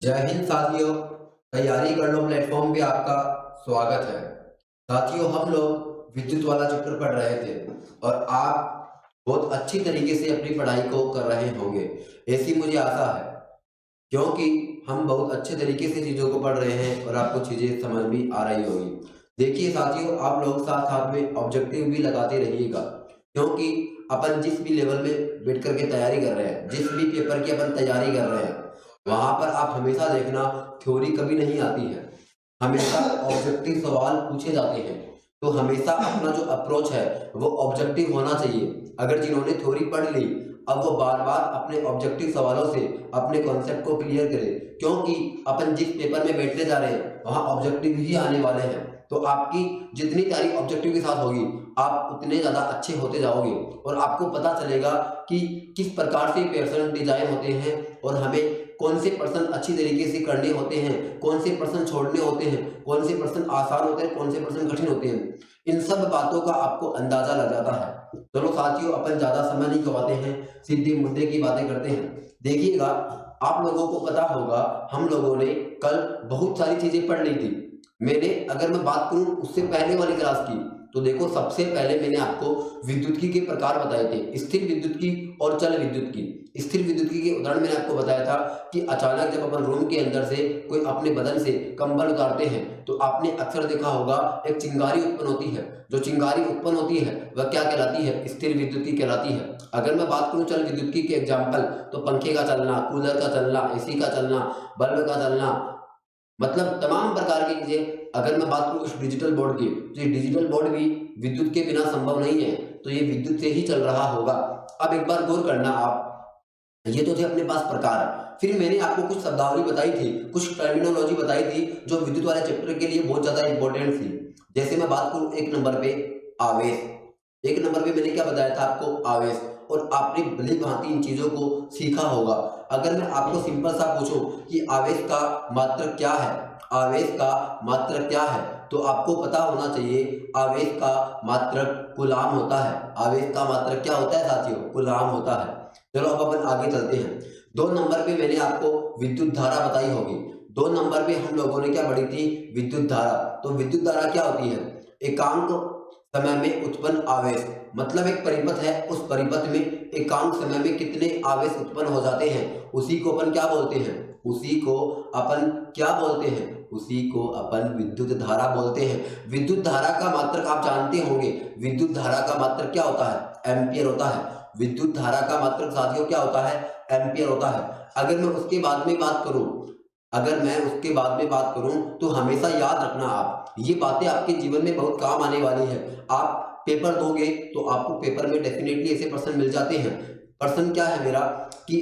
जय हिंद साथियों। तैयारी कर लो प्लेटफॉर्म पे आपका स्वागत है। साथियों, हम लोग विद्युत वाला चैप्टर पढ़ रहे थे और आप बहुत अच्छी तरीके से अपनी पढ़ाई को कर रहे होंगे, ऐसी मुझे आशा है, क्योंकि हम बहुत अच्छे तरीके से चीज़ों को पढ़ रहे हैं और आपको चीज़ें समझ भी आ रही होगी। देखिए साथियों, आप लोग साथ साथ में ऑब्जेक्टिव भी लगाते रहिएगा, क्योंकि अपन जिस भी लेवल में बैठ करके तैयारी कर रहे हैं, जिस भी पेपर की अपन तैयारी कर रहे हैं, वहाँ पर आप हमेशा देखना थ्योरी कभी नहीं आती है, हमेशा ऑब्जेक्टिव सवाल पूछे जाते हैं। तो हमेशा अपना जो अप्रोच है वो ऑब्जेक्टिव होना चाहिए। अगर जिन्होंने थ्योरी पढ़ ली, अब वो बार बार अपने ऑब्जेक्टिव सवालों से अपने कॉन्सेप्ट को क्लियर करें, क्योंकि अपन जिस पेपर में बैठने जा रहे हैं वहाँ ऑब्जेक्टिव ही आने वाले हैं। तो आपकी जितनी तैयारी ऑब्जेक्टिव के साथ होगी, आप उतने ज़्यादा अच्छे होते जाओगे और आपको पता चलेगा कि किस प्रकार से प्रश्न डिजाइन होते हैं और हमें कौन से प्रश्न अच्छी तरीके से करने होते हैं, कौन से प्रश्न छोड़ने होते हैं, कौन से प्रश्न आसान होते हैं, कौन से प्रश्न कठिन होते हैं। इन सब बातों का आपको अंदाजा लग जाता है। चलो साथियों, अपन ज्यादा समय नहीं गवाते हैं, सीधे मुद्दे की बातें करते हैं। देखिएगा, आप लोगों को पता होगा, हम लोगों ने कल बहुत सारी चीजें पढ़ ली थी। मैंने, अगर मैं बात करूं उससे पहले वाली क्लास की, तो देखो सबसे पहले मैंने आपको विद्युत के प्रकार बताए थे, स्थिर विद्युत की और चल विद्युत की। स्थिर विद्युत के उदाहरण मैंने आपको बताया था कि अचानक जब अपन रूम के अंदर से कोई अपने बदन से कंबल उतारते हैं तो आपने अक्सर देखा होगा एक चिंगारी उत्पन्न होती है। जो चिंगारी उत्पन्न होती है वह क्या कहलाती है? स्थिर विद्युत की कहलाती है। अगर मैं बात करूं चल विद्युत की एग्जाम्पल, तो पंखे का चलना, कूलर का चलना, एसी का चलना, बल्ब का चलना, मतलब तमाम प्रकार की चीजें। अगर मैं बात करूं इस डिजिटल बोर्ड की, तो ये डिजिटल बोर्ड भी विद्युत के बिना संभव नहीं है, तो ये विद्युत से ही चल रहा होगा। अब एक बार गौर करना आप, ये तो थे अपने पास प्रकार। फिर मैंने आपको कुछ शब्दावली बताई थी, कुछ टर्मिनोलॉजी बताई थी जो विद्युत वाले चैप्टर के लिए बहुत ज्यादा इंपॉर्टेंट थी। जैसे मैं बात करूं एक नंबर पे आवेश। एक नंबर पे मैंने क्या बताया था आपको? आवेश। और आपने भली भांति इन चीजों को सीखा होगा। अगर मैं आपको सिंपल सा पूछूं कि आवेश का मात्रक क्या है, आवेश का मात्रक क्या है, तो आपको पता होना चाहिए आवेश का मात्रक कूलाम होता है। आवेश का मात्रक क्या होता है साथियों? कूलाम होता है। चलो अब अपन आगे चलते हैं। 2 नंबर पे मैंने आपको विद्युत धारा बताई होगी। 2 नंबर पे हम लोगों ने क्या पढ़ी थी? विद्युत धारा। तो विद्युत धारा क्या होती है? एकांक समय में उत्पन्न आवेश, मतलब एक परिपथ है, उस परिपथ में एकांक समय में कितने आवेश उत्पन्न हो जाते हैं, उसी को अपन क्या बोलते हैं? उसी को अपन क्या बोलते हैं? उसी को अपन विद्युत धारा बोलते हैं। विद्युत धारा का मात्रक आप जानते होंगे। विद्युत धारा का मात्रक क्या होता है? एम्पियर होता है। विद्युत धारा का मात्रक साथियों क्या होता है? एम्पियर होता है। अगर मैं उसके बाद में बात करूं, अगर मैं उसके बाद में बात करूं तो हमेशा याद रखना, आप ये बातें आपके जीवन में बहुत काम आने वाली है। आप पेपर दोगे तो आपको पेपर में डेफिनेटली ऐसे प्रश्न मिल जाते हैं। प्रश्न क्या है मेरा कि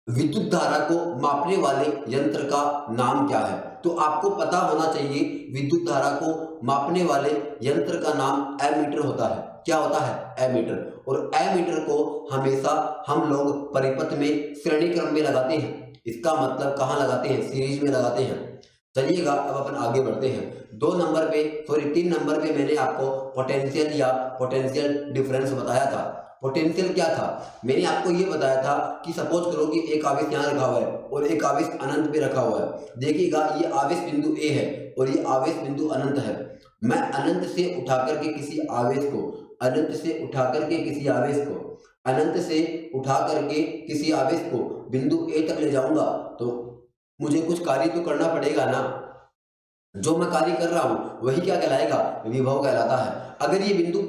विद्युत धारा को मापने वाले यंत्र का नाम क्या है? तो आपको पता होना चाहिए विद्युत धारा को मापने वाले यंत्र का नाम एमीटर होता है। क्या होता है? एमीटर। और एमीटर को हमेशा हम लोग परिपथ में श्रेणी क्रम में लगाते हैं। इसका मतलब कहाँ लगाते हैं? सीरीज में लगाते हैं। चलिएगा अब अपन आगे बढ़ते हैं। 2 नंबर पे, सॉरी 3 नंबर पे मैंने आपको पोटेंशियल या पोटेंशियल डिफरेंस बताया था। पोटेंशियल क्या था? मैंने आपको ये बताया था कि सपोज करो कि एक आवेश यहाँ रखा हुआ है और एक आवेश अनंत पे रखा हुआ है। देखिएगा, ये आवेश बिंदु ए है और ये आवेश बिंदु अनंत है। मैं अनंत से उठा करके किसी आवेश को, अनंत से उठा करके किसी आवेश को, अनंत से उठा करके किसी आवेश को बिंदु ए तक ले जाऊंगा, तो मुझे कुछ कार्य तो करना पड़ेगा ना। जो मैं कार्य कर रहा हूं वही क्या कहलाएगा? विभव कहलाता है। अगर ये बिंदु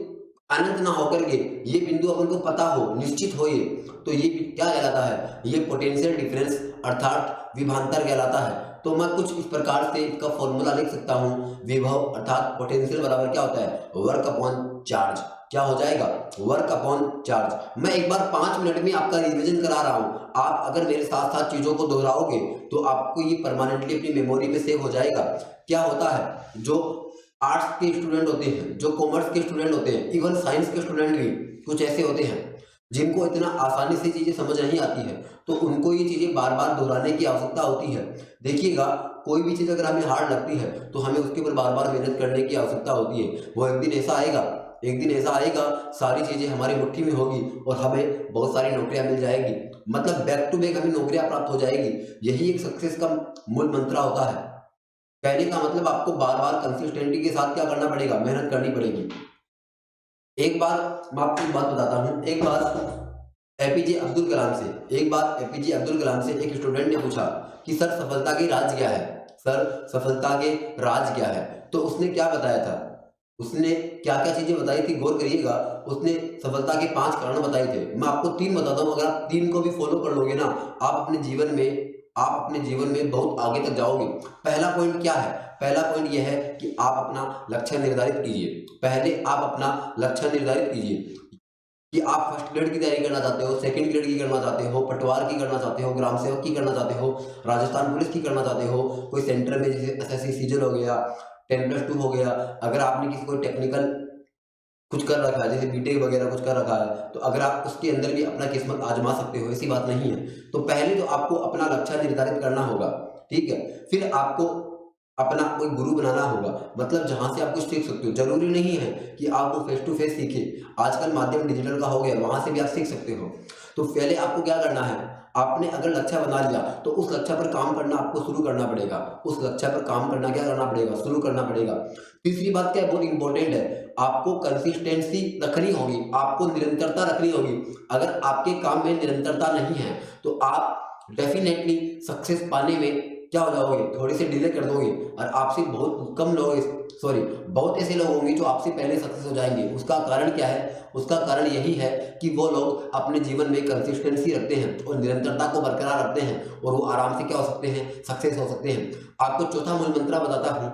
अनंत ना होकर के ये बिंदु अपन को पता हो, निश्चित हो, ये तो ये क्या कहलाता है? ये पोटेंशियल डिफरेंस अर्थात विभवांतर कहलाता है। तो मैं कुछ इस प्रकार से इसका फॉर्मूला लिख सकता हूं। विभव अर्थात पोटेंशियल बराबर क्या होता है? Work upon charge. क्या हो जाएगा? Work upon charge. मैं एक बार 5 मिनट में आपका रिवीजन करा रहा हूं। आप अगर मेरे साथ साथ चीजों को दोहराओगे तो आपको ये परमानेंटली अपनी मेमोरी में सेव हो जाएगा। क्या होता है, जो आर्ट्स के स्टूडेंट होते हैं, जो कॉमर्स के स्टूडेंट होते हैं, इवन साइंस के स्टूडेंट भी कुछ ऐसे होते हैं जिनको इतना आसानी से चीजें समझ नहीं आती है, तो उनको ये चीजें बार बार दोहराने की आवश्यकता होती है। देखिएगा, कोई भी चीज अगर हमें हार्ड लगती है तो हमें उसके ऊपर बार बार मेहनत करने की आवश्यकता होती है। वो एक दिन ऐसा आएगा एक दिन ऐसा आएगा, सारी चीजें हमारी मुट्ठी में होगी और हमें बहुत सारी नौकरियां मिल जाएगी, मतलब बैक टू बैक हमें नौकरियां प्राप्त हो जाएगी। यही एक सक्सेस का मूल मंत्र होता है। कहने का मतलब आपको बार बार कंसिस्टेंटी के साथ क्या करना पड़ेगा, मेहनत करनी पड़ेगी। एक बार मैं आपको एक बात बताता हूँ। एक बार एपीजे अब्दुल कलाम से एक स्टूडेंट ने पूछा कि सर सफलता के राज क्या है, सर सफलता के राज क्या है। तो उसने क्या बताया था, उसने क्या क्या चीजें बताई थी, गौर करिएगा। उसने सफलता के 5 कारण बताए थे। मैं आपको 3 बताता हूँ, अगर आप 3 को भी फॉलो कर लोगे ना, आप अपने जीवन में बहुत आगे तक जाओगे। पहला पॉइंट क्या है, पहला पॉइंट यह है कि आप अपना लक्ष्य निर्धारित कीजिए। पहले आप अपना लक्ष्य निर्धारित कीजिए कि आप फर्स्ट ग्रेड की तैयारी करना चाहते हो, सेकंड ग्रेड की करना चाहते हो, पटवार की करना चाहते हो, ग्राम सेवक की करना चाहते हो, राजस्थान पुलिस की करना चाहते हो, कोई सेंटर में जैसे एसएससी सीजल हो गया, 10+2 हो गया। अगर आपने किसी को टेक्निकल कुछ कर रखा है, जैसे बीटेक वगैरह कुछ कर रखा है, तो अगर आप उसके अंदर भी अपना किस्मत आजमा सकते हो, ऐसी बात नहीं है। तो पहले तो आपको अपना लक्ष्य निर्धारित करना होगा, ठीक है। फिर आपको अपना कोई गुरु बनाना होगा, मतलब जहां से आप कुछ सीख सकते हो। जरूरी नहीं है कि आप वो फेस टू फेस सीखे, आजकल माध्यम डिजिटल का हो गया, वहां से भी आप सीख सकते हो। तो पहले आपको क्या करना है, आपने अगर लक्ष्य बना लिया तो उस लक्ष्य पर काम करना आपको शुरू करना पड़ेगा। उस लक्ष्य पर काम करना क्या करना पड़ेगा, शुरू करना पड़ेगा। तीसरी बात क्या है, बहुत इंपॉर्टेंट है, आपको कंसिस्टेंसी रखनी होगी, आपको निरंतरता रखनी होगी। अगर आपके काम में निरंतरता नहीं है तो आप डेफिनेटली सक्सेस पाने में क्या हो जाओगे, थोड़ी सी डिले कर दोगे। और आपसे बहुत कम लोग बहुत ऐसे लोग होंगे जो आपसे पहले सक्सेस हो जाएंगे। उसका कारण क्या है, उसका कारण यही है कि वो लोग अपने जीवन में कंसिस्टेंसी रखते हैं और निरंतरता को बरकरार रखते हैं, और वो आराम से क्या हो सकते हैं, सक्सेस हो सकते हैं। आपको चौथा मूल मंत्र बताता हूँ।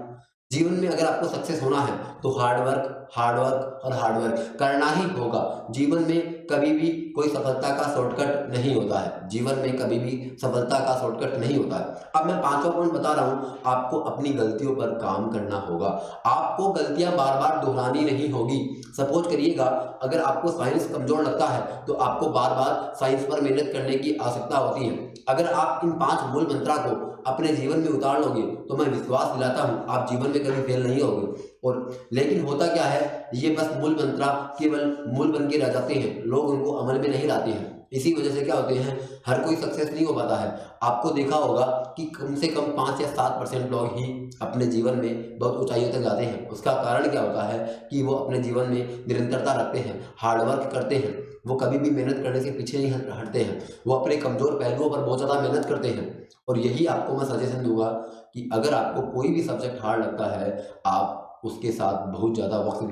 जीवन में अगर आपको सक्सेस होना है तो हार्ड वर्क करना ही होगा। जीवन में कभी भी कोई सफलता का शॉर्टकट नहीं होता है, जीवन में कभी भी सफलता का शॉर्टकट नहीं होता है। अब मैं 5वां पॉइंट बता रहा हूं, आपको अपनी गलतियों पर काम करना होगा। आपको गलतियां बार बार दोहरानी नहीं होगी। सपोज करिएगा, अगर आपको साइंस कमजोर लगता है तो आपको बार बार साइंस पर मेहनत करने की आवश्यकता होती है। अगर आप इन 5 मूल मंत्रा को अपने जीवन में उतार लोगे तो मैं विश्वास दिलाता हूं आप जीवन में कभी फेल नहीं होगे। और लेकिन होता क्या है, ये बस मूल मंत्रा केवल मूल बन के रह जाते हैं, लोग उनको अमल में नहीं लाते हैं। इसी वजह से क्या होते हैं, हर कोई सक्सेस नहीं हो पाता है। आपको देखा होगा कि कम से कम 5 या 7% लोग ही अपने जीवन में बहुत ऊंचाइयों तक जाते हैं। उसका कारण क्या होता है कि वो अपने जीवन में निरंतरता रखते हैं, हार्डवर्क करते हैं, वो कभी भी मेहनत करने से पीछे नहीं हटते हैं, वो अपने कमजोर पहलुओं पर बहुत ज़्यादा मेहनत करते हैं। और यही आपको मैं सजेशन दूंगा कि अगर आपको कोई भी सब्जेक्ट हार्ड लगता है, आप उसके साथ बहुत ज़्यादा वक्त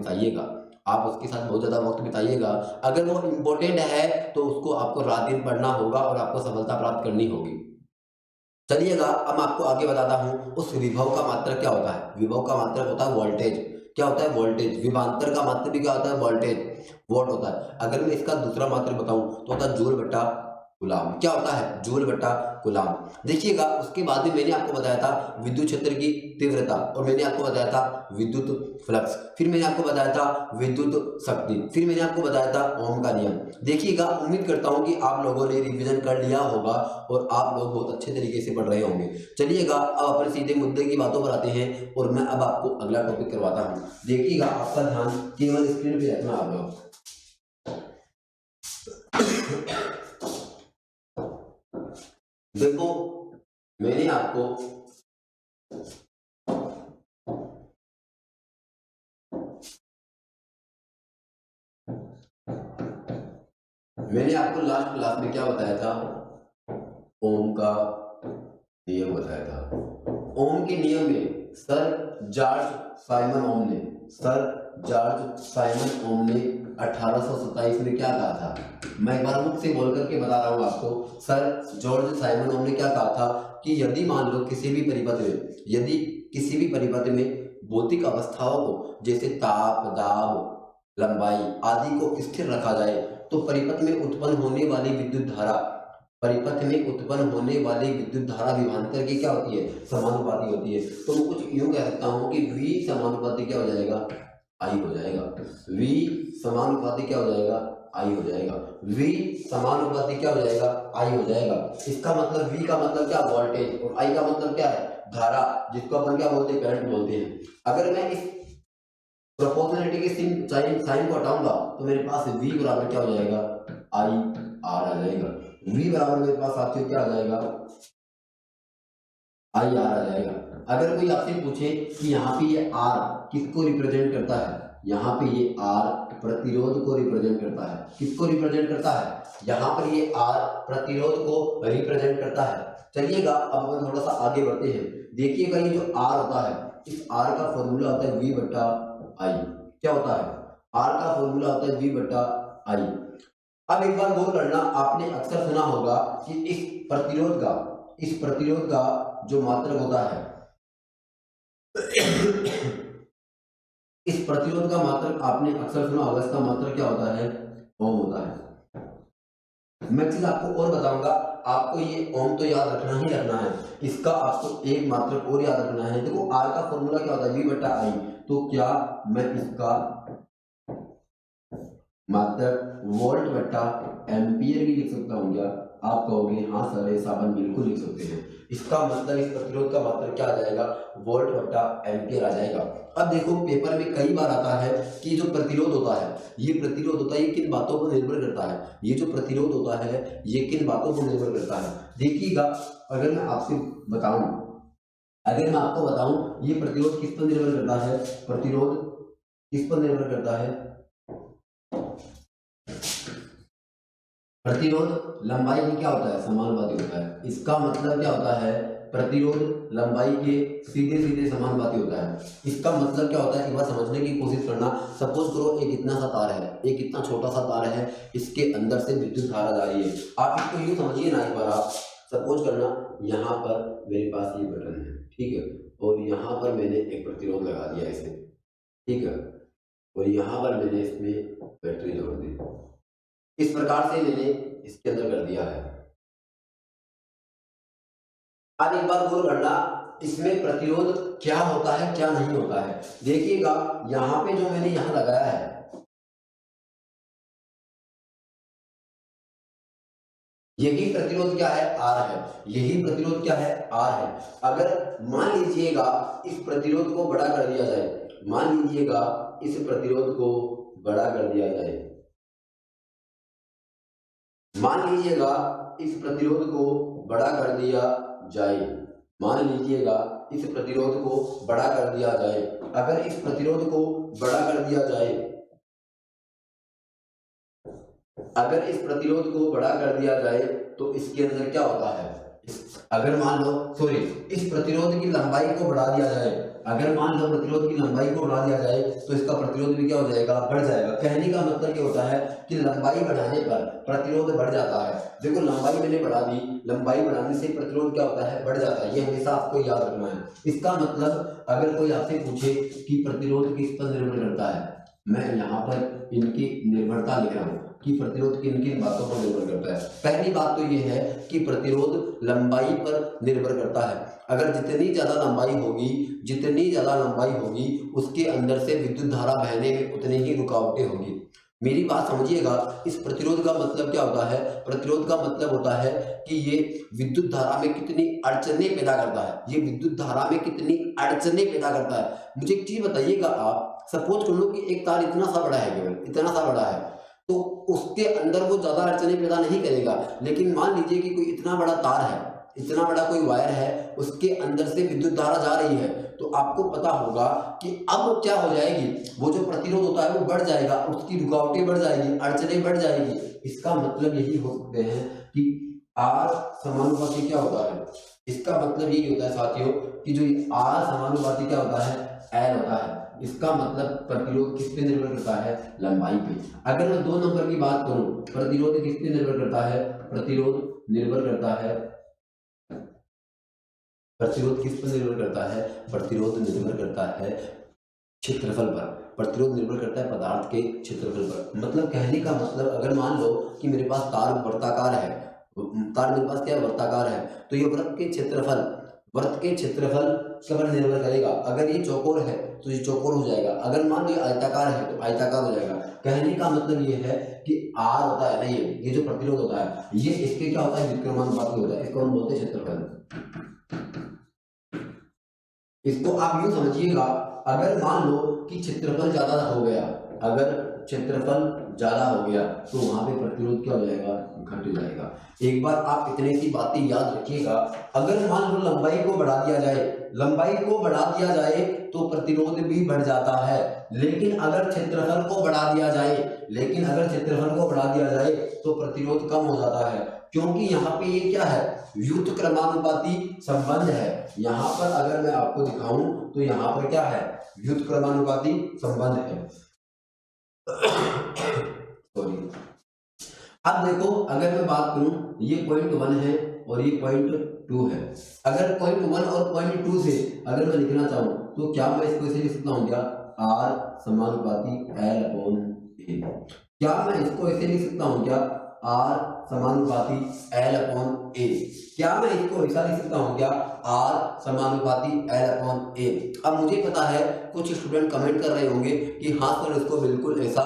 बिताइएगा, अगर वो इम्पोर्टेंट है तो उसको आपको रात दिन पढ़ना होगा और आपको सफलता प्राप्त करनी होगी। चलिएगा, अब मैं आपको आगे बताता हूँ उस विभव का मात्रक क्या होता है। विभव का मात्रक होता है वोल्टेज। क्या होता है, वोल्टेज। विभवांतर का मात्रक भी क्या होता है, वोल्टेज, वोल्ट होता है। अगर मैं इसका दूसरा मात्रक बताऊं तो होता है जूल बटा कूलाम। क्या होता है, जूल बटा कूलाम। देखिएगा, उसके बाद में मैंने आपको बताया था विद्युत क्षेत्र की तीव्रता, और मैंने आपको बताया था विद्युत फ्लक्स, फिर मैंने आपको बताया था विद्युत शक्ति, फिर मैंने आपको बताया था ओम का नियम। देखिएगा, उम्मीद करता हूं कि आप लोगों ने रिवीजन कर लिया होगा और आप लोग बहुत अच्छे तरीके से पढ़ रहे होंगे। चलिएगा, अब अपने सीधे मुद्दे की बातों पर आते हैं और मैं अब आपको अगला टॉपिक करवाता हूं। देखिएगा, आपका ध्यान केवल स्क्रीन पे रखना आप लोग। देखो, मैंने आपको लास्ट क्लास में क्या बताया था, ओम का नियम बताया था। ओम के नियम में सर जॉर्ज साइमन ओम ने 1827 में क्या कहा था। मैं एक बार मुख से बोल करके बता रहा हूं आपको। सर जॉर्ज साइमन ओम ने क्या कहा था कि यदि मान लो किसी भी परिपथ में भौतिक अवस्थाओं को, जैसे ताप, दाब, लंबाई आदि को स्थिर रखा जाए तो परिपथ में उत्पन्न होने वाली विद्युत धारा विभवांतर की क्या होती है, समानुपाती होती है। तो मैं कुछ यूं कह सकता हूं कि V समानुपाती क्या हो जाएगा, I हो जाएगा। V समानुपाती क्या हो जाएगा, I हो जाएगा। V समानुपाती क्या हो जाएगा, I हो जाएगा। इसका मतलब V का मतलब क्या, वोल्टेज, और I का मतलब क्या है, धारा, जिसको अपन क्या बोलते हैं, करंट बोलते हैं। अगर मैं इस प्रोपोर्शनलिटी के साइन को हटाऊंगा तो मेरे पास v बराबर क्या हो जाएगा, आई आर आ जाएगा। v बराबर मेरे पास साथियों क्या आ जाएगा, आई आर आ जाएगा। अगर कोई आपसे पूछे कि यहाँ पे ये आर किसको रिप्रेजेंट करता है, यहाँ पे ये आर प्रतिरोध को रिप्रेजेंट करता है। किसको रिप्रेजेंट करता है, यहाँ पर ये आर प्रतिरोध को रिप्रेजेंट करता है। चलिएगा अब हम थोड़ा सा आगे बढ़ते हैं। देखिएगा ये जो आर होता है, इस आर का फॉर्मूला होता है v बट्टा आई। क्या होता है, आर का फॉर्मूला होता है v बट्टा आई। अब एक बार गौर करना, आपने अक्सर सुना होगा कि इस प्रतिरोध का जो मात्रक होता है इस प्रतिरोध का मात्रक आपने अक्सर सुना होगा, इसका मात्रक क्या होता है, ओम होता है। मैं चीज आपको और बताऊंगा, आपको ये ओम तो याद रखना ही रखना है, इसका आपको एक मात्रक और याद रखना है। देखो आर का फॉर्मूला क्या होता है, v बट्टा आई। तो क्या मैं इसका मात्रक वोल्ट बट्टा एम्पियर भी लिख सकता हूँ क्या? आप कहोगे हाँ सर ऐसा अपन बिल्कुल लिख सकते हैं। इसका मतलब इस प्रतिरोध का मात्रक क्या आ जाएगा, वोल्ट बट्टा एम्पियर आ जाएगा। अब देखो पेपर में कई बार आता है कि जो प्रतिरोध होता है, ये प्रतिरोध होता है ये किन बातों पर निर्भर करता है, ये जो प्रतिरोध होता है ये किन बातों पर निर्भर करता है। देखिएगा अगर मैं आपको बताऊं ये प्रतिरोध किस पर निर्भर करता है, प्रतिरोध किस पर निर्भर करता है, प्रतिरोध लंबाई में क्या होता है, समानुपाती होता है। इसका मतलब क्या होता है, प्रतिरोध लंबाई के सीधे सीधे समानुपाती होता है। इसका मतलब क्या होता है, एक बार समझने की कोशिश करना। सपोज करो एक इतना सा तार है, एक इतना छोटा सा तार है, इसके अंदर से विद्युत धारा जा रही है। आप इसको यूं समझिए ना, एक बार आप सपोज करना यहाँ पर मेरे पास ये बटन है, ठीक है, और यहाँ पर मैंने एक प्रतिरोध लगा दिया इसे, ठीक है, और यहाँ पर मैंने इसमें बैटरी जोड़ दी। इस प्रकार से मैंने इसके अंदर कर दिया है। अब एक बार गौर करना, इसमें प्रतिरोध क्या होता है क्या नहीं होता है। देखिएगा यहाँ पे जो मैंने यहाँ लगाया है, यही प्रतिरोध क्या है, आर है। यही प्रतिरोध क्या है, आर है। अगर मान लीजिएगा इस प्रतिरोध को बड़ा कर दिया जाए, मान लीजिएगा इस प्रतिरोध को बड़ा कर दिया जाए, मान लीजिएगा इस प्रतिरोध को बड़ा कर दिया जाए, मान लीजिएगा इस प्रतिरोध को बड़ा कर दिया जाए। अगर इस प्रतिरोध को बड़ा कर दिया जाए, अगर इस प्रतिरोध को बड़ा कर दिया जाए तो इसके अंदर क्या होता है, अगर मान लो सॉरी इस प्रतिरोध की लंबाई को बढ़ा दिया जाए, अगर मान लो प्रतिरोध की लंबाई को बढ़ा दिया जाए तो इसका प्रतिरोध भी क्या हो जाएगा, बढ़ जाएगा। कहने का मतलब क्या होता है कि लंबाई बढ़ाने पर प्रतिरोध बढ़ जाता है। देखो लंबाई मैंने बढ़ा दी, लंबाई बढ़ाने से प्रतिरोध क्या होता है, बढ़ जाता है। ये हमेशा आपको याद रखना है। इसका मतलब अगर कोई आपसे पूछे कि प्रतिरोध किस पर निर्भर करता है, मैं यहाँ पर इनकी निर्भरता लिख रहा हूँ कि प्रतिरोध किन किन बातों पर निर्भर करता है। पहली बात तो ये है कि प्रतिरोध लंबाई पर निर्भर करता है। अगर जितनी ज्यादा लंबाई होगी उसके अंदर से विद्युत धारा बहने में उतनी ही रुकावटें होगी। मेरी बात समझिएगा, इस प्रतिरोध का मतलब क्या होता है, प्रतिरोध का मतलब होता है कि ये विद्युत धारा में कितनी अड़चने पैदा करता है, ये विद्युत धारा में कितनी अड़चने पैदा करता है। मुझे एक चीज बताइएगा, आप सपोज कर लो कि एक तार इतना सा बड़ा है, केवल इतना सा बड़ा है, तो उसके अंदर वो ज्यादा अड़चने पैदा नहीं करेगा। लेकिन मान लीजिए कि कोई इतना बड़ा तार है, इतना बड़ा कोई वायर है, उसके अंदर से विद्युत धारा जा रही है, तो आपको पता होगा कि अब क्या हो जाएगी, वो जो प्रतिरोध होता है वो बढ़ जाएगा, उसकी रुकावटें बढ़ जाएगी, अड़चने बढ़ जाएगी। इसका मतलब यही हो सकते हैं कि आर समानुपाती क्या होता है, इसका मतलब यही होता है साथियों कि जो आर समानुपाती क्या होता है, एल होता है। इसका मतलब प्रतिरोध किस पे निर्भर करता है, लंबाई पे। अगर मैं 2 नंबर की बात करूं, प्रतिरोध किस पे निर्भर करता है, प्रतिरोध निर्भर करता है, प्रतिरोध किस पर निर्भर करता है, प्रतिरोध निर्भर करता है क्षेत्रफल पर। प्रतिरोध निर्भर करता है पदार्थ के क्षेत्रफल पर। मतलब कहने का मतलब, अगर मान लो कि मेरे पास तार वर्ताकार है, तार मेरे पास क्या है, वर्ताकार है, तो ये वृत्त के क्षेत्रफल पर निर्भर करेगा। अगर ये चौकोर है तो ये चौकोर हो जाएगा, अगर मान लो ये आयताकार है तो आयताकार हो जाएगा। कहने का मतलब ये है कि आर होता है ना, ये जो प्रतिरोध होता है, ये इसके क्या होता है, व्युत्क्रमानुपाती होता है। इसको हम बोलते हैं क्षेत्रफल। इसको आप यूं समझिएगा, अगर मान लो कि क्षेत्रफल ज्यादा हो गया, अगर क्षेत्रफल ज्यादा हो गया तो वहां पे प्रतिरोध क्या हो जाएगा, घट जाएगा। एक बार आप इतनी सी बातें याद रखिएगा, अगर मान लो लंबाई को बढ़ा दिया जाए, लंबाई को बढ़ा दिया जाए तो प्रतिरोध भी बढ़ जाता है, लेकिन अगर क्षेत्रफल को बढ़ा दिया जाए, लेकिन अगर क्षेत्रफल को बढ़ा दिया जाए तो प्रतिरोध कम हो जाता है, क्योंकि यहाँ पे ये क्या है, व्युत्क्रमानुपाती संबंध है। यहाँ पर अगर मैं आपको दिखाऊं तो यहाँ पर क्या है, व्युत्क्रमानुपाती संबंध है। सॉरी, अब देखो अगर मैं बात करूं, ये पॉइंट 1 है और ये पॉइंट 2 है। अगर पॉइंट 1 और पॉइंट 2 से अगर मैं लिखना चाहूं तो क्या मैं इसको ऐसे लिख सकता हूं, क्या R समानुपाती L अपॉन A, क्या मैं इसको ऐसे लिख सकता हूं, क्या R समानुपाती L अपॉन A, क्या मैं इसको ऐसा लिख सकता हूं, क्या R समानुपाती L अपॉन A। अब मुझे पता है कुछ स्टूडेंट कमेंट कर रहे होंगे कि हाँ सर इसको बिल्कुल ऐसा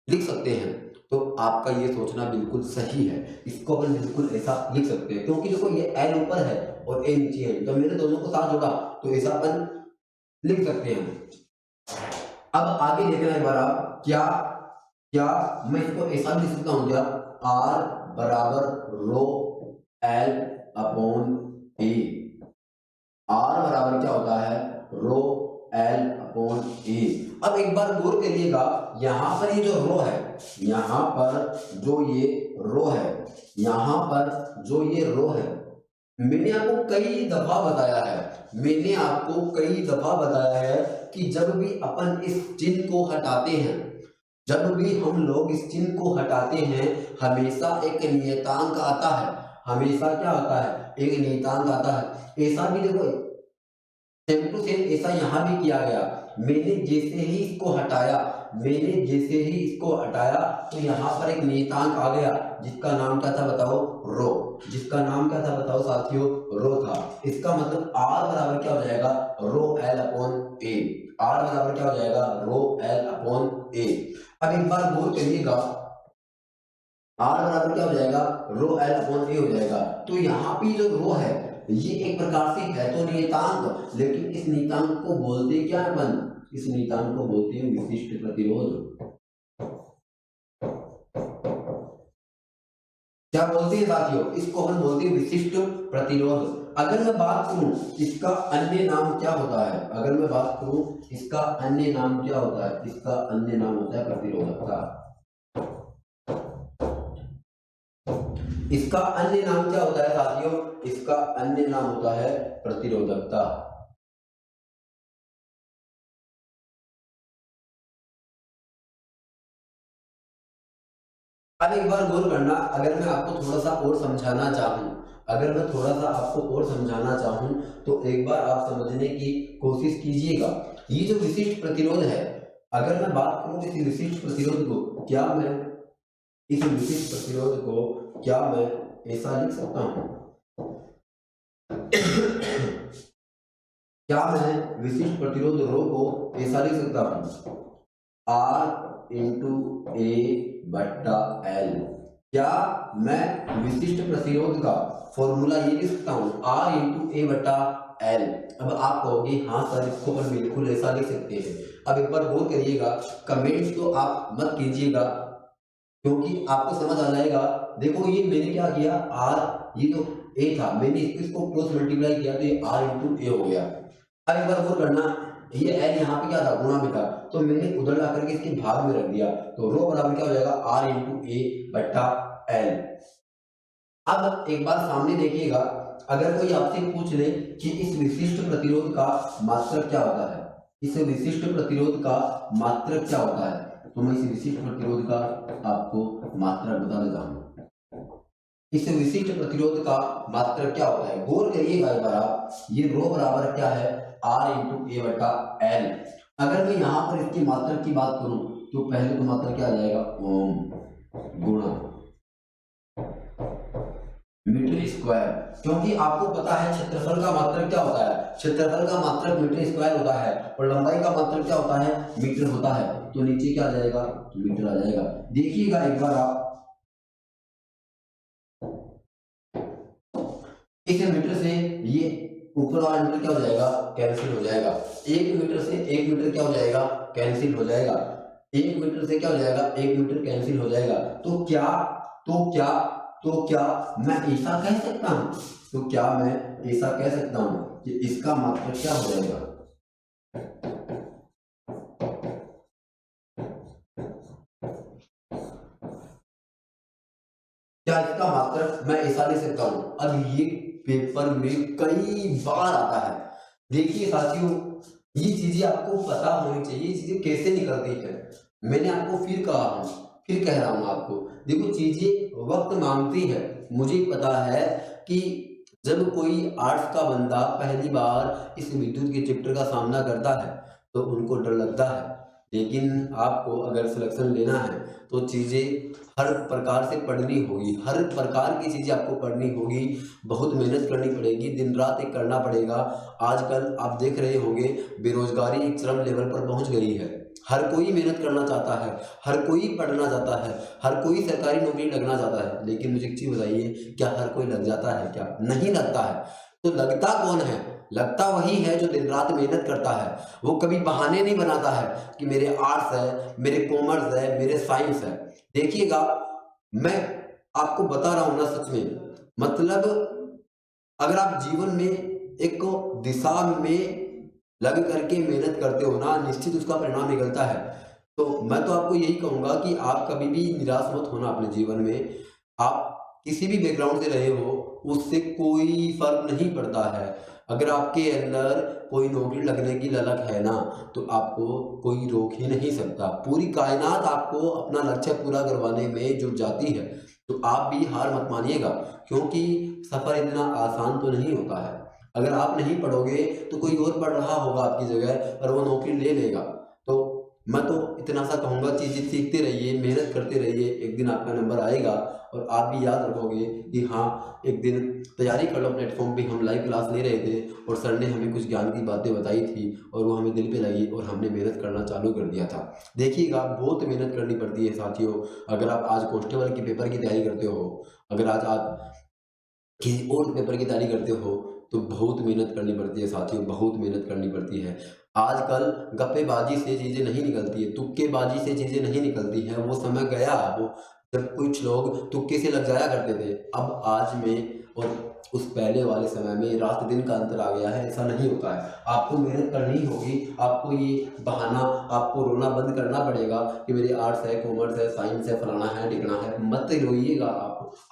लिख सकते हैं, तो आपका ये सोचना बिल्कुल सही है, इसको अपन बिल्कुल ऐसा लिख सकते हैं, क्योंकि देखो ये L ऊपर है और A नीचे है, तो मैंने दोनों को साथ जोड़ा तो ऐसा अपन लिख सकते हैं। अब आगे देखना एक बार आप, क्या क्या मैं इसको ऐसा भी लिख सकता हूं, क्या R बराबर रो L अपॉन A, R बराबर क्या होता है, रो L अपॉन A। अब एक बार गौर करिएगा, यहां पर ये जो रो है, यहां पर जो ये रो है, यहां पर जो ये रो है, मैंने आपको कई दफा बताया है, मैंने आपको कई दफा बताया है कि जब भी अपन इस चिन्ह को हटाते हैं, जब भी हम लोग इस चिन्ह को हटाते हैं, हमेशा एक नियतांक आता है, हमेशा क्या आता है, एक नियतांक आता है। ऐसा भी देखो सेम टू सेम ऐसा यहां भी किया गया, मैंने जैसे ही इसको हटाया, मैंने जैसे ही इसको हटाया तो यहाँ पर एक नियतांक आ गया जिसका नाम क्या था बताओ, रो, जिसका नाम क्या था बताओ साथियों, रो था। इसका मतलब R बराबर क्या हो जाएगा, रो L अपॉन A, R बराबर क्या हो जाएगा, रो L अपॉन A। अब एक बार गौर करिएगा, R बराबर क्या हो जाएगा, रो L अपॉन A हो जाएगा। तो यहाँ पे जो रो है ये एक प्रकार से है तो नियतांक, लेकिन इस नियतांक को बोलते क्या है अपन, इस नियतांक को बोलते हैं विशिष्ट प्रतिरोध। क्या बोलते हैं साथियों, इसको हम बोलते हैं विशिष्ट प्रतिरोध। अगर मैं बात करूं इसका अन्य नाम क्या होता है, अगर मैं बात करूं इसका अन्य नाम क्या होता है, इसका अन्य नाम होता है प्रतिरोधकता। इसका अन्य नाम क्या होता है साथियों, इसका अन्य नाम होता है प्रतिरोधकता। अब एक बार गौर करना, अगर मैं आपको थोड़ा सा और समझाना चाहूं, अगर मैं थोड़ा सा आपको और समझाना चाहूं तो एक बार आप समझने की कोशिश कीजिएगा। ये जो विशिष्ट प्रतिरोध है, अगर मैं बात करूं इस विशिष्ट प्रतिरोध को, क्या मैं इस विशिष्ट प्रतिरोध को क्या मैं ऐसा लिख सकता हूं, क्या मैं विशिष्ट प्रतिरोध रो को ऐसा लिख सकता हूं, R इंटू ए बट्टा एल। क्या मैं विशिष्ट प्रतिरोध का फॉर्मूला ये लिख सकता हूं, R इंटू ए बट्टा एल। अब आप कहोगे हाँ सर इसको पर बिल्कुल ऐसा लिख सकते हैं। अब एक बार गौर करिएगा, कमेंट तो आप मत कीजिएगा क्योंकि आपको समझ आ जाएगा। देखो ये मैंने क्या किया, R ये जो A था मैंने इसको क्रॉस मल्टीप्लाई किया तो ये R इंटू ए हो गया। अब एक बार गौर करना, ये L यहाँ पे क्या था, गुणा में था, तो मैंने उधर ला करके इसके भाग में रख दिया, तो रो बराबर क्या हो जाएगा, R इंटू ए बट्टा एल। अब एक बार सामने देखिएगा, अगर कोई आपसे पूछ ले कि इस विशिष्ट प्रतिरोध का मात्रक क्या होता है, इस विशिष्ट प्रतिरोध का मात्रक क्या होता है, तो मैं इस विशिष्ट प्रतिरोध का आपको मात्रक बता देता हूं। इस विशिष्ट प्रतिरोध का मात्रक क्या होता है, गौर करिएगा एक बार आप, ये रो बराबर क्या है, R इंटू ए बटा एल। अगर मैं यहाँ पर इसकी मात्रक की बात करूं तो पहले तो मात्रक क्या आ जाएगा, ओम गुणा मीटर स्क्वायर, क्योंकि आपको पता है क्षेत्रफल का मात्रक क्या होता है, क्षेत्रफल का मात्रक मीटर स्क्वायर होता है और लंबाई का मात्रक क्या होता है, मीटर होता है, तो नीचे क्या आ जाएगा, मीटर आ जाएगा। देखिएगा एक बार आप, इस मीटर से ये ऊपर वाला मीटर क्या हो जाएगा, कैंसिल हो जाएगा। 1 मीटर से 1 मीटर क्या हो जाएगा, कैंसिल हो जाएगा। 1 मीटर से क्या हो जाएगा, 1 मीटर कैंसिल हो जाएगा। तो क्या तो क्या तो क्या मैं ऐसा कह सकता हूं, तो क्या मैं ऐसा कह सकता हूं कि इसका मात्रक क्या हो जाएगा, क्या इसका मात्रक मैं ऐसा ले सकता हूं। अब ये पेपर में कई बार आता है। देखिए साथियों, ये चीजें आपको पता होनी चाहिए, ये चीजें कैसे निकलती है। मैंने आपको फिर कहा हूं, फिर कह रहा हूं आपको, देखो चीजें वक्त मांगती है। मुझे पता है कि जब कोई आर्ट्स का बंदा पहली बार इस विद्युत के चैप्टर का सामना करता है तो उनको डर लगता है, लेकिन आपको अगर सिलेक्शन लेना है तो चीजें हर प्रकार से पढ़नी होगी, हर प्रकार की चीजें आपको पढ़नी होगी, बहुत मेहनत करनी पड़ेगी, दिन रात एक करना पड़ेगा। आजकल आप देख रहे होंगे बेरोजगारी एक चरम लेवल पर पहुंच गई है। हर कोई मेहनत करना चाहता है, हर कोई पढ़ना चाहता है, हर कोई सरकारी नौकरी लगना चाहता है, लेकिन मुझे एक चीज बताइए, क्या हर कोई लग जाता है? क्या नहीं लगता है। तो लगता कौन है? लगता वही है जो दिन रात मेहनत करता है। वो कभी बहाने नहीं बनाता है कि मेरे आर्ट्स है, मेरे कॉमर्स है, मेरे साइंस है। देखिएगा, मैं आपको बता रहा हूं ना, सच में, मतलब अगर आप जीवन में एक दिशा में लग करके मेहनत करते हो ना, निश्चित उसका परिणाम निकलता है। तो मैं तो आपको यही कहूंगा कि आप कभी भी निराश मत होना अपने जीवन में। आप किसी भी बैकग्राउंड से रहे हो, उससे कोई फर्क नहीं पड़ता है। अगर आपके अंदर कोई नौकरी लगने की ललक है ना, तो आपको कोई रोक ही नहीं सकता। पूरी कायनात आपको अपना लक्ष्य पूरा करवाने में जुट जाती है। तो आप भी हार मत मानिएगा, क्योंकि सफर इतना आसान तो नहीं होता है। अगर आप नहीं पढ़ोगे तो कोई और पढ़ रहा होगा आपकी जगह और वो नौकरी ले लेगा। तो मैं तो इतना सा कहूँगा, चीज़ें सीखते रहिए, मेहनत करते रहिए, एक दिन आपका नंबर आएगा और आप भी याद रखोगे कि हाँ, एक दिन तैयारी कर लो। प्लेटफॉर्म पे हम लाइव क्लास ले रहे थे और सर ने हमें कुछ ज्ञान की बातें बताई थी और वो हमें दिल पे लगी और हमने मेहनत करना चालू कर दिया था। देखिएगा, बहुत मेहनत करनी पड़ती है साथियों। अगर आप आज कांस्टेबल के पेपर की तैयारी करते हो, अगर आज किसी और पेपर की तैयारी करते हो, तो बहुत मेहनत करनी पड़ती है साथियों, बहुत मेहनत करनी पड़ती है। आजकल गप्पेबाजी से चीज़ें नहीं निकलती है, तुक्केबाजी से चीज़ें नहीं निकलती हैं। वो समय गया, वो जब कुछ लोग तुक्के से लग जाया करते थे। अब आज में और उस पहले वाले समय में रात दिन का अंतर आ गया है, ऐसा नहीं होता है। आपको मेहनत करनी होगी, आपको ये बहाना, आपको रोना बंद करना पड़ेगा कि मेरे आर्ट्स है, कॉमर्स है, साइंस है, फलाना है, ढिकना है। मत रोइएगा,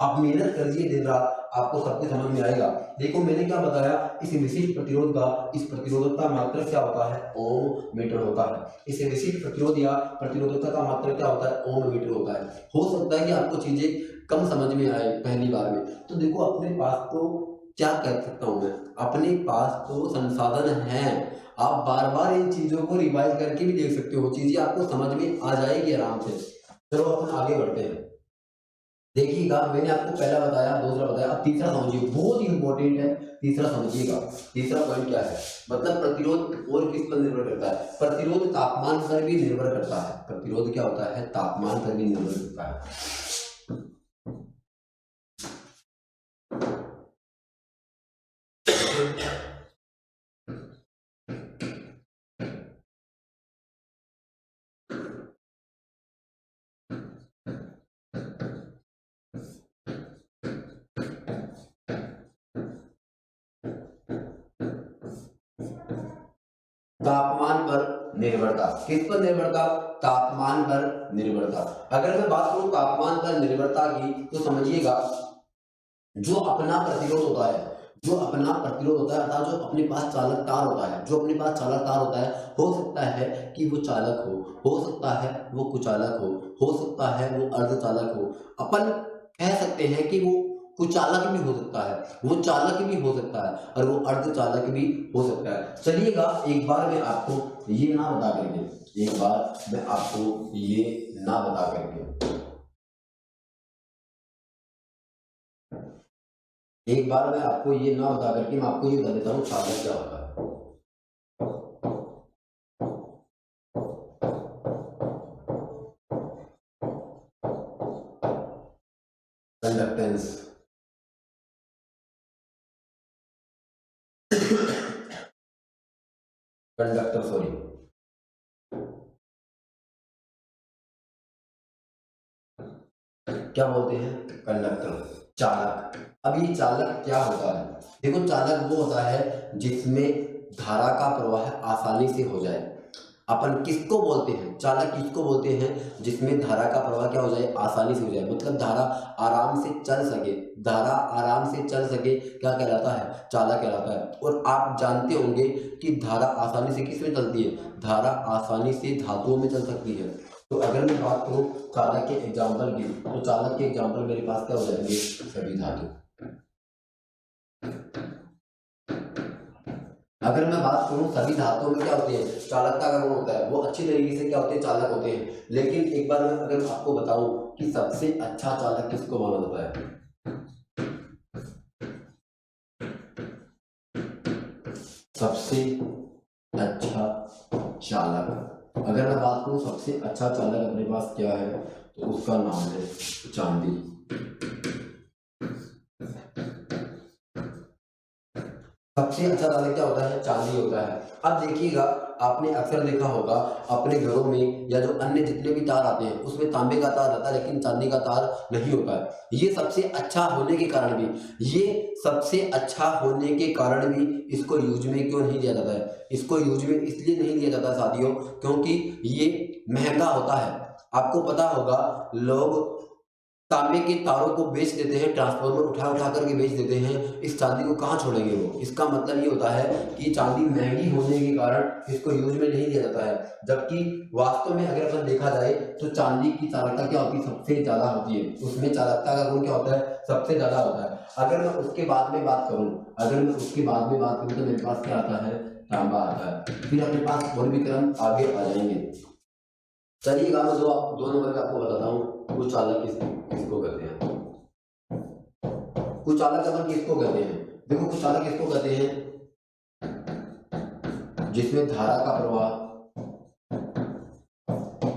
आप मेहनत करिए दिन रात, आपको सब कुछ समझ में आएगा। देखो मैंने क्या बताया, इस विशिष्ट प्रतिरोध का, इस प्रतिरोधकता मात्रक क्या होता है, ओम मीटर होता है। इस विशिष्ट प्रतिरोध या प्रतिरोधकता का मात्रक क्या होता है, ओम मीटर होता है। हो सकता है कि आपको चीजें कम समझ में आए पहली बार में, तो देखो अपने पास तो क्या कह सकता हूं मैं, अपने पास तो संसाधन है। आप बार बार इन चीजों को रिवाइज करके भी देख सकते हो, चीजें आपको समझ में आ जाएगी आराम से। चलो अपन आगे बढ़ते हैं। देखिएगा, मैंने आपको पहला बताया, दूसरा बताया, अब तीसरा समझिए, बहुत इंपॉर्टेंट है। तीसरा समझिएगा, तीसरा पॉइंट क्या है, मतलब प्रतिरोध और किस पर निर्भर करता है, प्रतिरोध तापमान पर भी निर्भर करता है। प्रतिरोध क्या होता है, तापमान पर भी निर्भर करता है। तापमान पर निर्भरता, किस पर निर्भरता, तापमान पर निर्भरता। अगर मैं बात करूं तापमान पर निर्भरता की, तो समझिएगा, जो अपना प्रतिरोध होता है, जो अपना प्रतिरोध होता है, अर्थात जो अपने पास चालक तार होता है, जो अपने पास चालक तार होता है, हो सकता है कि वो चालक हो सकता है वो कुचालक हो सकता है वो अर्धचालक हो। अपन कह सकते हैं कि वो कुचालक भी हो सकता है, वो चालक भी हो सकता है और वो अर्धचालक भी हो सकता है। चलिएगा, एक बार मैं आपको ये ना बता करके, एक बार मैं आपको ये ना बता करके, एक बार मैं आपको ये ना बता करके मैं आपको ये बता देता हूँ चालक क्या होता है। कंडक्टेंस। कंडक्टर, सॉरी, क्या बोलते हैं, कंडक्टर, चालक। अब ये चालक क्या होता है? देखो, चालक वो होता है जिसमें धारा का प्रवाह आसानी से हो जाए। अपन किसको बोलते हैं, चालक किसको बोलते हैं? जिसमें धारा का प्रवाह क्या हो जाए, आसानी से हो जाए, मतलब धारा आराम से चल सके। धारा आराम से चल सके क्या कहलाता है, चालक कहलाता है। और आप जानते होंगे कि धारा आसानी से किस में चलती है, धारा आसानी से धातुओं में चल सकती है। तो अगर मैं बात करूं चालक के एग्जाम्पल की, तो चालक के एग्जाम्पल मेरे पास क्या हो जाएंगे, सभी धातु। अगर मैं बात करूं सभी धातुओं में क्या होते हैं, चालकता का गुण होता है, वो अच्छी तरीके से क्या होते हैं, चालक होते हैं। लेकिन एक बार मैं अगर आपको बताऊं कि सबसे अच्छा चालक किसको माना जाता है, सबसे अच्छा चालक, अगर मैं बात करूं सबसे अच्छा चालक अपने पास क्या है, तो उसका नाम है चांदी। सबसे अच्छा चालक क्या होता है, चांदी होता है। अब देखिएगा, आपने अक्सर देखा होगा अपने घरों में या जो अन्य जितने भी तार आते हैं उसमें तांबे का तार रहता है, लेकिन चांदी का तार नहीं होता है। ये सबसे अच्छा होने के कारण भी, ये सबसे अच्छा होने के कारण भी इसको यूज में क्यों नहीं लिया जाता है? इसको यूज में इसलिए नहीं लिया जाता साथियों, क्योंकि ये महंगा होता है। आपको पता होगा, लोग तांबे के तारों को बेच देते हैं, ट्रांसफार्मर उठा उठा करके बेच देते हैं, इस चांदी को कहाँ छोड़ेंगे वो? इसका मतलब ये होता है कि चांदी महंगी होने के कारण इसको यूज में नहीं लिया जाता है। जबकि वास्तव में अगर अपन देखा जाए तो चांदी की चालकता क्या होती है, सबसे ज्यादा होती है, उसमें चालकता का गुण क्या होता है, सबसे ज्यादा होता है। अगर मैं उसके बाद में बात करूं, अगर मैं उसके बाद में बात करूं तो मेरे पास क्या आता है, तांबा आता है। फिर अपने पास और भी क्रम आगे आ जाएंगे। चलिएगा, मैं दो नंबर का आपको बताता हूँ, कुछ चालक किसको कहते हैं। कुछ चालक अपन किसको कहते हैं, देखो कुछ चालक किसको कहते हैं, जिसमें धारा का प्रवाह,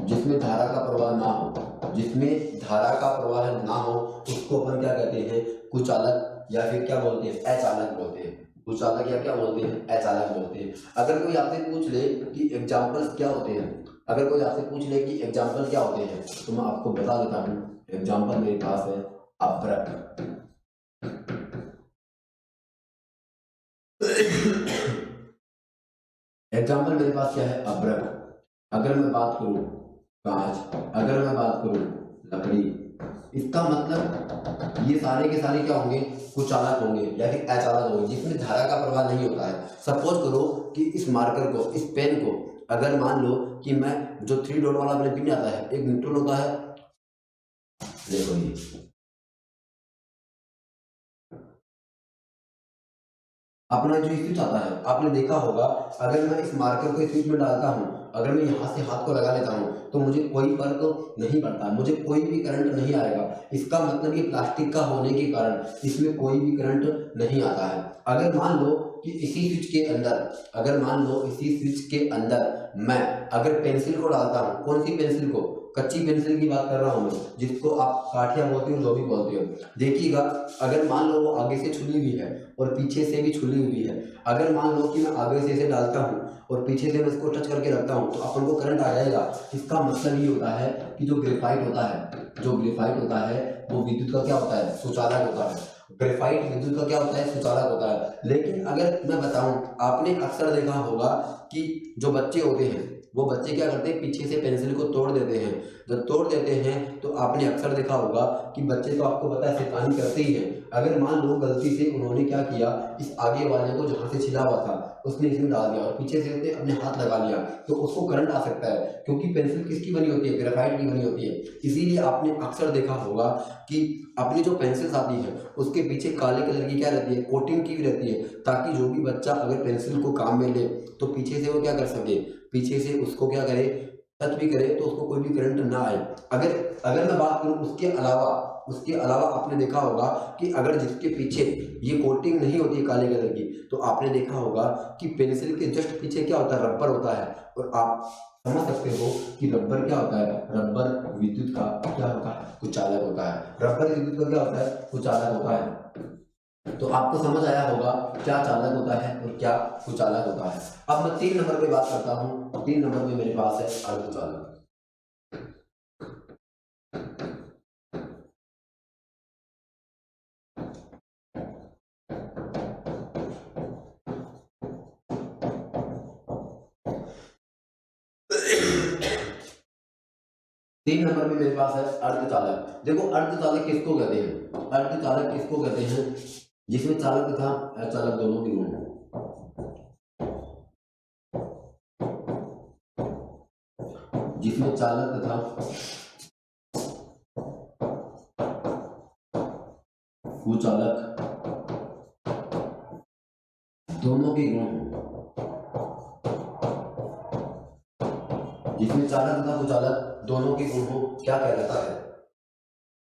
जिसमें धारा का प्रवाह ना हो, जिसमें धारा का प्रवाह ना हो, उसको अपन क्या कहते हैं, कुचालक, या फिर क्या बोलते हैं, अचालक बोलते हैं। कुचालक या क्या बोलते हैं, अचालक बोलते हैं। अगर कोई आपसे पूछ ले कि एग्जाम्पल्स क्या होते हैं, अगर कोई आपसे पूछ ले कि एग्जाम्पल क्या होते हैं, तो मैं आपको बता देता हूँ। एग्जाम्पल मेरे पास है अभ्रक। एग्जाम्पल मेरे पास क्या है, अभ्रक। अगर मैं बात करूं कांच, अगर मैं बात करूं लकड़ी, इसका मतलब ये सारे के सारे क्या होंगे, कुचालक होंगे या फिर अचालक होंगे, जिसमें धारा का प्रवाह नहीं होता है। सपोज करो कि इस मार्कर को, इस पेन को, अगर मान लो कि मैं जो 3 डॉट वाला अपने पिन आता है, एक न्यूट्रल होता है, देखो ये अपना जो स्विच आता है, आपने देखा होगा, अगर मैं इस मार्कर को स्विच में डालता हूं, अगर मैं यहां से हाथ को लगा लेता हूं, तो मुझे कोई फर्क नहीं पड़ता, मुझे कोई भी करंट नहीं आएगा। इसका मतलब ये प्लास्टिक का होने के कारण इसमें कोई भी करंट नहीं आता है। अगर मान लो कि इसी स्विच के अंदर, अगर मान लो इसी स्विच के अंदर मैं अगर पेंसिल को डालता हूं, कौन सी पेंसिल को, कच्ची पेंसिल की बात कर रहा हूं मैं, जिसको आप काठिया बोलते हो, जो भी बोलते हो, देखिएगा, अगर मान लो वो आगे से छुली हुई है और पीछे से भी छुली हुई है, अगर मान लो कि मैं आगे से इसे डालता हूँ और पीछे से मैं इसको टच करके रखता हूँ, तो अपन को करंट आ जाएगा। इसका मतलब ये होता है कि जो ग्रेफाइट होता है, जो ग्रेफाइट होता है वो विद्युत का क्या होता है, सुचालक होता है। ग्रेफाइट विद्युत का क्या होता है, सुचालक होता है। लेकिन अगर मैं बताऊं, आपने अक्सर देखा होगा कि जो बच्चे होते हैं, वो बच्चे क्या करते हैं, पीछे से पेंसिल को तोड़ देते हैं। जब तोड़ देते हैं तो आपने अक्सर देखा होगा कि बच्चे तो आपको पता है शैतानी करते ही हैं। अगर मान लो गलती से उन्होंने क्या किया, इस आगे वाले को जहाँ से छिला हुआ था उसने इसमें डाल दिया और पीछे से उसने अपने हाथ लगा लिया, तो उसको करंट आ सकता है, क्योंकि पेंसिल किसकी बनी होती है, ग्रेफाइट की बनी होती है। इसीलिए आपने अक्सर देखा होगा कि अपनी जो पेंसिल्स आती है उसके पीछे काले कलर की क्या रहती है, कोटिंग की भी रहती है, ताकि जो भी बच्चा अगर पेंसिल को काम में ले तो पीछे से वो क्या कर सके, पीछे से उसको क्या करे, टच भी करे तो उसको कोई भी करंट ना आए। अगर अगर मैं बात करूं उसके अलावा आपने देखा होगा कि अगर जिसके पीछे ये कोटिंग नहीं होती है काले कलर की, तो आपने देखा होगा कि पेंसिल के जस्ट पीछे क्या होता है, रबर होता है। और आप समझ सकते हो कि रबर क्या होता है, रबर विद्युत का क्या होता है, कुचालक होता है। रबर विद्युत का क्या होता है, कुचालक होता है। तो आपको समझ आया होगा क्या चालक होता है और क्या कुचालक होता है। अब मैं 3 नंबर पे बात करता हूँ। 3 नंबर में मेरे पास है अर्धचालक। 3 नंबर में मेरे पास है अर्धचालक। देखो अर्धचालक किसको कहते हैं? अर्धचालक किसको कहते हैं? जिसमें चालक तथा अचालक दोनों के गुण हो। जिसमें चालक तथा कुचालक दोनों के गुण हो। जिसमें चालक तथा कुचालक दोनों के गुण हो क्या कहलाता है?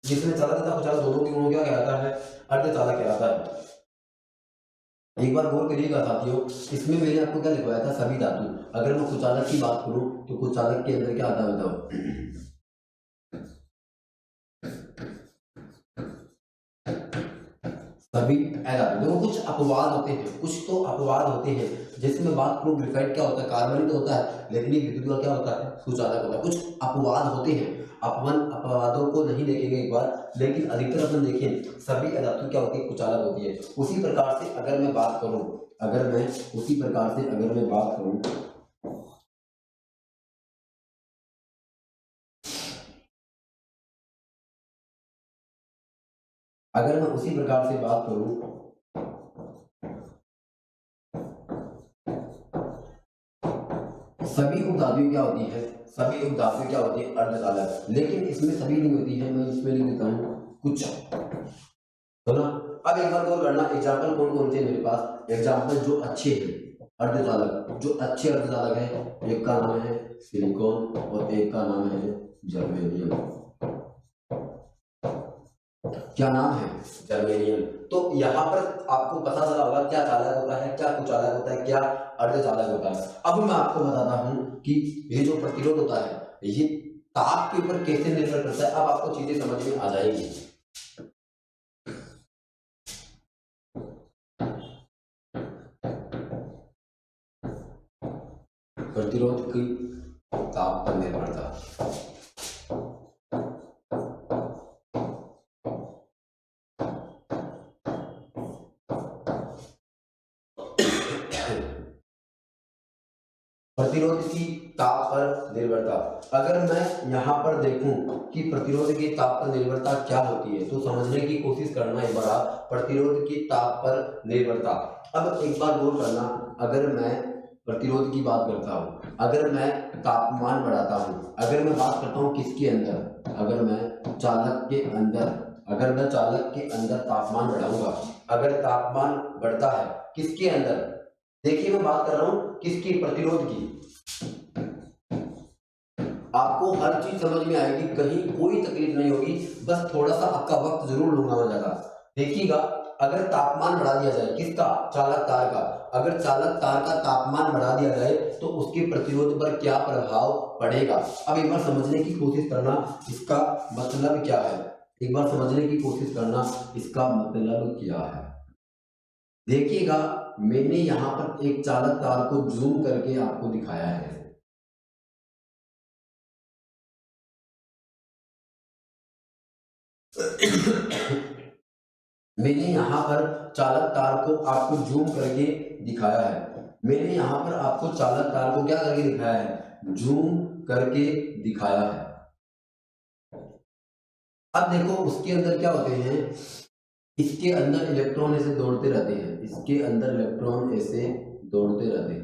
जिसमें चालक तथा कुचालक दोनों के गुण हो क्या कहलाता है? अर्धचालक कहलाता है। एक बार गौर करिएगा साथियों, इसमें मैंने आपको क्या लिखवाया था? सभी धातु। अगर मैं कुचालक की बात करूं तो कुचालक के अंदर क्या आता है बताओ? सभी अधातु। देखो कुछ अपवाद होते हैं, कुछ तो अपवाद होते हैं। जैसे मैं बात करूं ग्रेफाइट क्या होता है? कार्बन तो होता है, लेकिन ये विद्युत का क्या होता है? कुचालक होता है। कुछ अपवाद होते हैं, अपन अपवादों को नहीं देखेंगे एक बार, लेकिन अधिकतर अपन देखें सभी अधातु क्या होती है? कुचालक होती है। उसी प्रकार से अगर मैं बात करूं, अगर मैं बात करूं अगर मैं उसी प्रकार से बात करूं सभी उपधातुएं क्या होती है? सभी उपधातुएं क्या होती है? अर्धचालक। लेकिन इसमें सभी नहीं होती है, मैं इसमें लिख देता हूं कुछ, है ना? अब एक बार गौर करना, एग्जाम्पल कौन कौन से हैं मेरे पास? एग्जाम्पल जो अच्छे हैं अर्धचालक, जो अच्छे अर्धचालक है, एक का नाम है सिलिकॉन और एक का नाम है जर्मेनियम। क्या नाम है? जर्मेनियम। तो यहाँ पर आपको पता चला होगा क्या चालक होता है, क्या कुचालक होता है, क्या अर्धचालक होता है। अब मैं आपको बताता हूँ कि ये जो प्रतिरोध होता है ये ताप के ऊपर कैसे निर्भर करता है। अब आपको चीजें समझ में आ जाएगी। प्रतिरोध की ताप पर निर्भरता। प्रतिरोध की ताप पर निर्भरता। अगर मैं यहाँ पर देखूं कि प्रतिरोध की ताप पर निर्भरता क्या होती है तो समझने की कोशिश करना एक बार आप। प्रतिरोध की ताप पर निर्भरता। अब एक बार गौर करना, अगर मैं प्रतिरोध की बात करता हूँ, अगर मैं तापमान बढ़ाता हूँ, अगर मैं बात करता हूँ किसके अंदर? अगर मैं चालक के अंदर, अगर मैं चालक के अंदर तापमान बढ़ाऊंगा, अगर तापमान बढ़ता है किसके अंदर? देखिए मैं बात कर रहा हूं किसकी? प्रतिरोध की। आपको हर चीज समझ में आएगी, कहीं कोई तकलीफ नहीं होगी, बस थोड़ा सा आपका वक्त जरूर लूंगा मैं ज्यादा। देखिएगा, अगर तापमान बढ़ा दिया जाए किसका? चालक तार का। अगर चालक तार का तापमान बढ़ा दिया जाए तो उसके प्रतिरोध पर क्या प्रभाव पड़ेगा? अब एक बार समझने की कोशिश करना इसका मतलब क्या है। एक बार समझने की कोशिश करना इसका मतलब क्या है। देखिएगा, मैंने यहां पर एक चालक तार को जूम करके आपको दिखाया है। मैंने यहां पर चालक तार को आपको जूम करके दिखाया है। मैंने यहां पर आपको चालक तार को क्या करके दिखाया है? जूम करके दिखाया है। अब देखो उसके अंदर क्या होते हैं? इसके अंदर इलेक्ट्रॉन ऐसे दौड़ते रहते हैं, इसके अंदर इलेक्ट्रॉन ऐसे दौड़ते रहते हैं।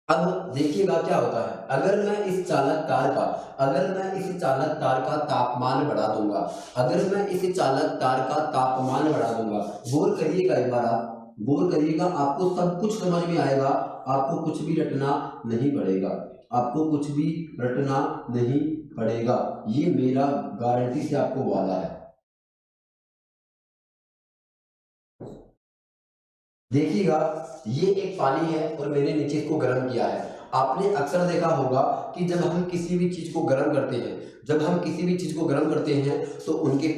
अब देखिएगा क्या होता है, अगर मैं इस चालक तार का तापमान बढ़ा दूंगा, अगर मैं इस चालक तार का तापमान बढ़ा दूंगा, गौर करिएगा एक बार आप, गौर करिएगा, आपको सब कुछ समझ में आएगा, आपको कुछ भी रटना नहीं पड़ेगा, आपको कुछ भी रटना नहीं पड़ेगा। ये मेरा गारंटी से आपको वादा है। देखिएगा, ये एक पानी है और मैंने नीचे इसको गर्म किया है। आपने अक्सर देखा होगा कि जब हम किसी भी चीज को गर्म करते हैं, जब हम किसी भी चीज को गर्म करते हैं तो उनके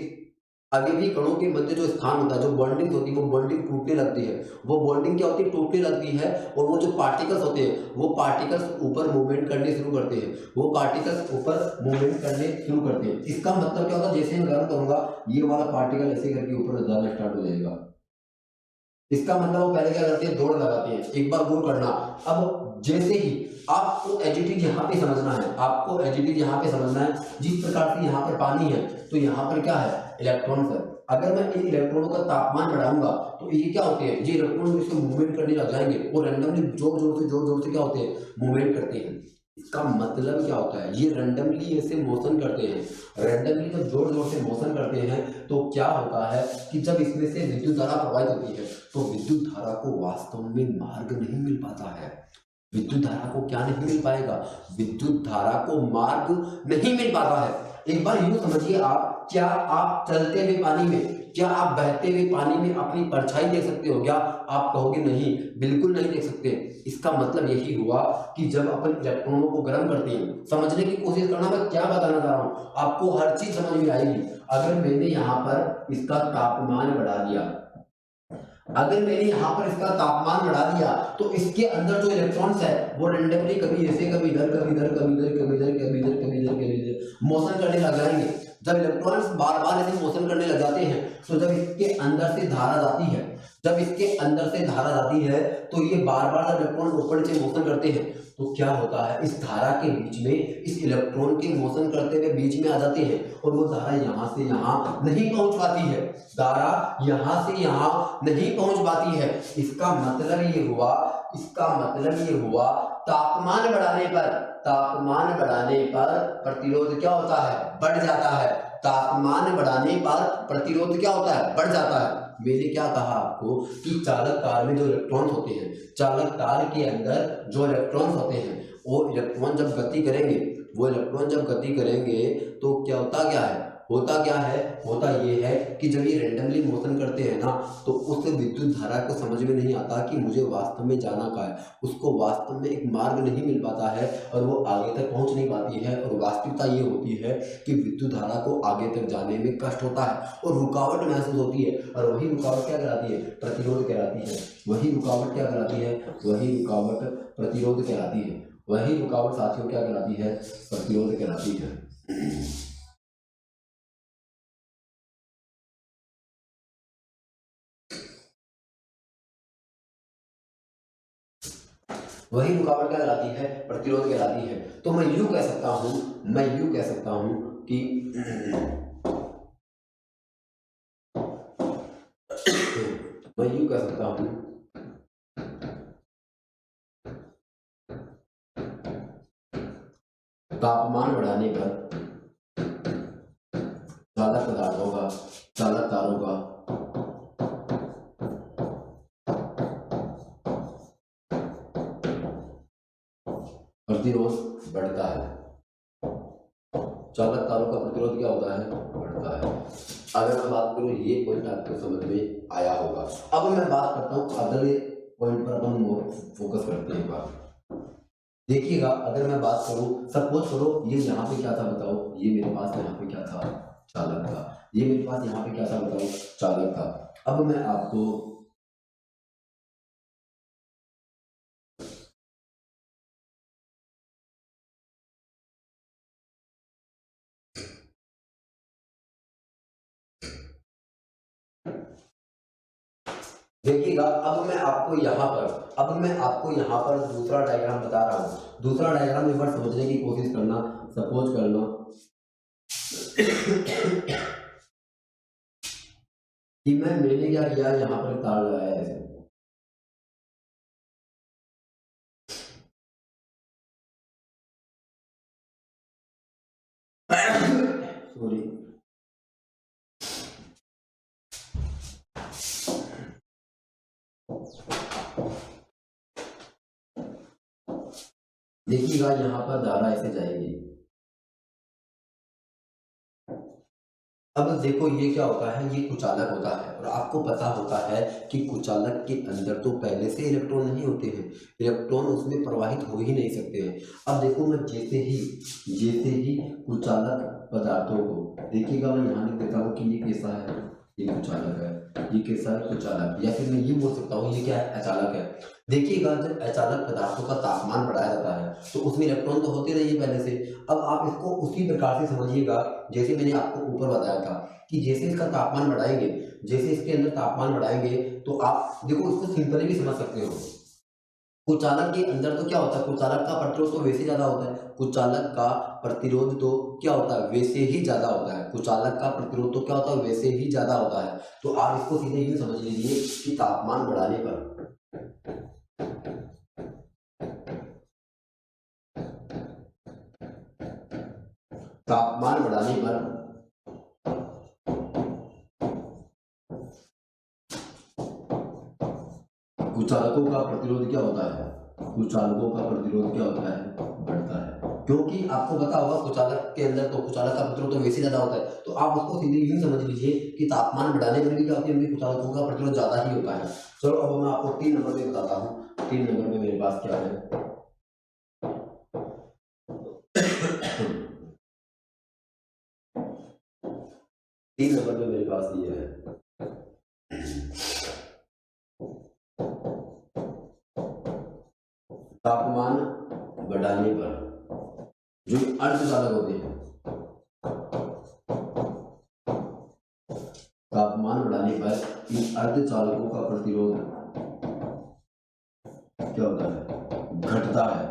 आगे भी कणों के मध्य जो स्थान होता है, जो बॉन्डिंग होती है, वो बॉन्डिंग टूटने लगती है। वो बॉन्डिंग क्या होती है, टूटने लगती है, और वो जो पार्टिकल्स होते हैं वो पार्टिकल्स ऊपर मूवमेंट करने शुरू करते हैं, वो पार्टिकल्स ऊपर मूवमेंट करने शुरू करते हैं। इसका मतलब क्या होता है, जैसे मैं गर्म करूंगा ये वाला पार्टिकल ऐसे करके ऊपर जाना स्टार्ट हो जाएगा। इसका मतलब वो पहले क्या करते हैं, दौड़ लगाते हैं। एक बार गौर करना, अब जैसे ही आपको एजिटिव यहाँ पे समझना है, आपको एजिटिव यहाँ पे समझना है, जिस प्रकार से यहाँ पर पानी है तो यहाँ पर क्या है, इलेक्ट्रॉन्स है। अगर मैं इन इलेक्ट्रॉनों का तापमान बढ़ाऊंगा तो ये क्या होते हैं, ये इलेक्ट्रॉन इसको मूवमेंट करने लग जाएंगे, वो रैंडमली जोर से क्या होते हैं, मूवमेंट करते हैं। इसका मतलब क्या होता है, ये रैंडमली ऐसे मोशन करते हैं। रैंडमली जब जोर से मोशन करते हैं तो क्या होता है कि जब इसमें से विद्युत धारा प्रवाहित होती है तो विद्युत धारा को वास्तव में मार्ग नहीं मिल पाता है। विद्युत धारा को क्या नहीं मिल पाएगा, विद्युत धारा को मार्ग नहीं मिल पाता है। एक बार यूं समझिए, आप क्या आप चलते हुए पानी में, क्या आप बहते हुए पानी में अपनी परछाई देख सकते हो क्या? आप कहोगे नहीं, बिल्कुल नहीं देख सकते। इसका मतलब यही हुआ कि जब अपन इलेक्ट्रॉनों को गर्म करते हैं, समझने की कोशिश करना, मैं क्या बताना चाह रहा हूं, आपको हर चीज समझ में आएगी। अगर मैंने यहाँ पर इसका तापमान बढ़ा दिया, अगर मैंने यहाँ पर इसका तापमान बढ़ा दिया तो इसके अंदर जो इलेक्ट्रॉन्स है वो रेंडमली कभी ऐसे, कभी इधर, कभी इधर, कभी इधर, कभी इधर, कभी इधर, कभी इधर, कभी इधर मोशन करने लग जाएंगे। जब इलेक्ट्रॉन्स बार बार ऐसे मोशन करने लग जाते हैं तो जब इसके अंदर से धारा जाती है, जब इसके अंदर से धारा जाती है तो ये बार बार जब इलेक्ट्रॉन ऊपर से मोशन करते हैं तो क्या होता है, इस धारा के बीच में, इस इलेक्ट्रॉन के मोशन करते हुए बीच में आ जाते हैं और वो धारा यहाँ से यहाँ नहीं पहुंच पाती है, धारा यहाँ से यहाँ नहीं पहुंच पाती है। इसका मतलब ये हुआ, इसका मतलब ये हुआ तापमान बढ़ाने पर, तापमान बढ़ाने पर प्रतिरोध क्या होता है, बढ़ जाता है। तापमान बढ़ाने पर प्रतिरोध क्या होता है, बढ़ जाता है। मैंने क्या कहा आपको कि चालक तार में जो इलेक्ट्रॉन्स होते हैं, चालक तार के अंदर जो इलेक्ट्रॉन्स होते हैं, वो इलेक्ट्रॉन जब गति करेंगे, वो इलेक्ट्रॉन जब गति करेंगे तो क्या होता, क्या है, होता क्या है, होता ये है कि जब ये रैंडमली मोशन करते हैं ना तो उस विद्युत धारा को समझ में नहीं आता कि मुझे वास्तव में जाना कहाँ है, उसको वास्तव में एक मार्ग नहीं मिल पाता है और वो आगे तक पहुंच नहीं पाती है। और वास्तविकता ये होती है कि विद्युत धारा को आगे तक जाने में कष्ट होता है और रुकावट महसूस होती है, और वही रुकावट क्या कहलाती है, प्रतिरोध कहलाती है। वही रुकावट क्या कहलाती है, वही रुकावट प्रतिरोध कहलाती है। वही रुकावट साथियों क्या कहलाती है, प्रतिरोध कहलाती है। वही रुकावट क्या कहलाती है, प्रतिरोध कहलाती है। तो मैं यूं कह सकता हूं, मैं यूं कह सकता हूं कि मैं यूं कह सकता हूं तापमान बढ़ाने पर चालक पदार्थों का, चालक तारों का प्रतिरोध बढ़ता है। चालक तारों का प्रतिरोध क्या होता है, बढ़ता है। अगर मैं बात करूं, ये पॉइंट आपको समझ में आया होगा। अब मैं बात करता हूं अगले पॉइंट पर, अपन फोकस करते हैं। बात देखिएगा, अगर मैं बात करूं, सपोज करो ये यहाँ पे क्या था बताओ, ये मेरे पास यहाँ पे क्या था, चालक था। ये मेरे पास यहाँ पे क्या था बताओ, चालक था। अब मैं आपको देखिएगा, अब मैं आपको यहाँ पर, अब मैं आपको यहाँ पर दूसरा डायग्राम बता रहा हूँ। दूसरा डायग्राम एक बार समझने की कोशिश करना। सपोज करना कि मैंने क्या किया, यहाँ पर तार लगाया है ऐसे। सॉरी, देखिएगा यहाँ पर धारा ऐसे जाएगी। अब देखो ये क्या होता है, ये कुचालक होता है और आपको पता होता है कि कुचालक के अंदर तो पहले से इलेक्ट्रॉन नहीं होते हैं, इलेक्ट्रॉन उसमें प्रवाहित हो ही नहीं सकते हैं। अब देखो मैं जैसे ही कुचालक पदार्थों को देखिएगा, मैं यहाँ लिख देता हूँ कि ये कैसा है, ये कुचालक है, ये कैसा है, कुचालक, या फिर मैं ये बोल सकता हूँ ये क्या है, अचालक है। देखिएगा जब अचालक पदार्थों का तापमान बढ़ाया जाता है तो उसमें इलेक्ट्रॉन तो होते रहिए पहले से। अब आप इसको उसी प्रकार से समझिएगा जैसे मैंने आपको ऊपर बताया था कि जैसे इसका तापमान बढ़ाएंगे, जैसे इसके अंदर तापमान बढ़ाएंगे तो आप देखो इसको सिंपली भी समझ सकते हो। कुचालक के अंदर तो क्या होता है, कुचालक का प्रतिरोध तो वैसे ज्यादा होता है, कुचालक का प्रतिरोध तो क्या होता है, वैसे ही ज्यादा होता है, कुचालक का प्रतिरोध तो क्या होता है, वैसे ही ज्यादा होता है। तो आप इसको सीधे यूं समझ लीजिए कि तापमान बढ़ाने पर तापमान बढ़ाने पर कुचालकों का प्रतिरोध क्या होता है, कुचालकों का प्रतिरोध क्या होता है, बढ़ता है। क्योंकि आपको पता होगा कुचालक के अंदर तो कुचालक का प्रतिरोध तो वैसे ज्यादा होता है, तो आप उसको सीधे यूं समझ लीजिए कि तापमान बढ़ाने पर भी क्या होती है, कुचालकों का प्रतिरोध ज्यादा ही होता है। चलो अब मैं आपको 3 नंबर में बताता हूँ, 3 नंबर में मेरे पास क्या है। 3 नंबर में मेरे पास ये है, तापमान बढ़ाने पर जो अर्धचालक होते हैं, तापमान बढ़ाने पर इन अर्धचालकों का प्रतिरोध क्या होता है, घटता है।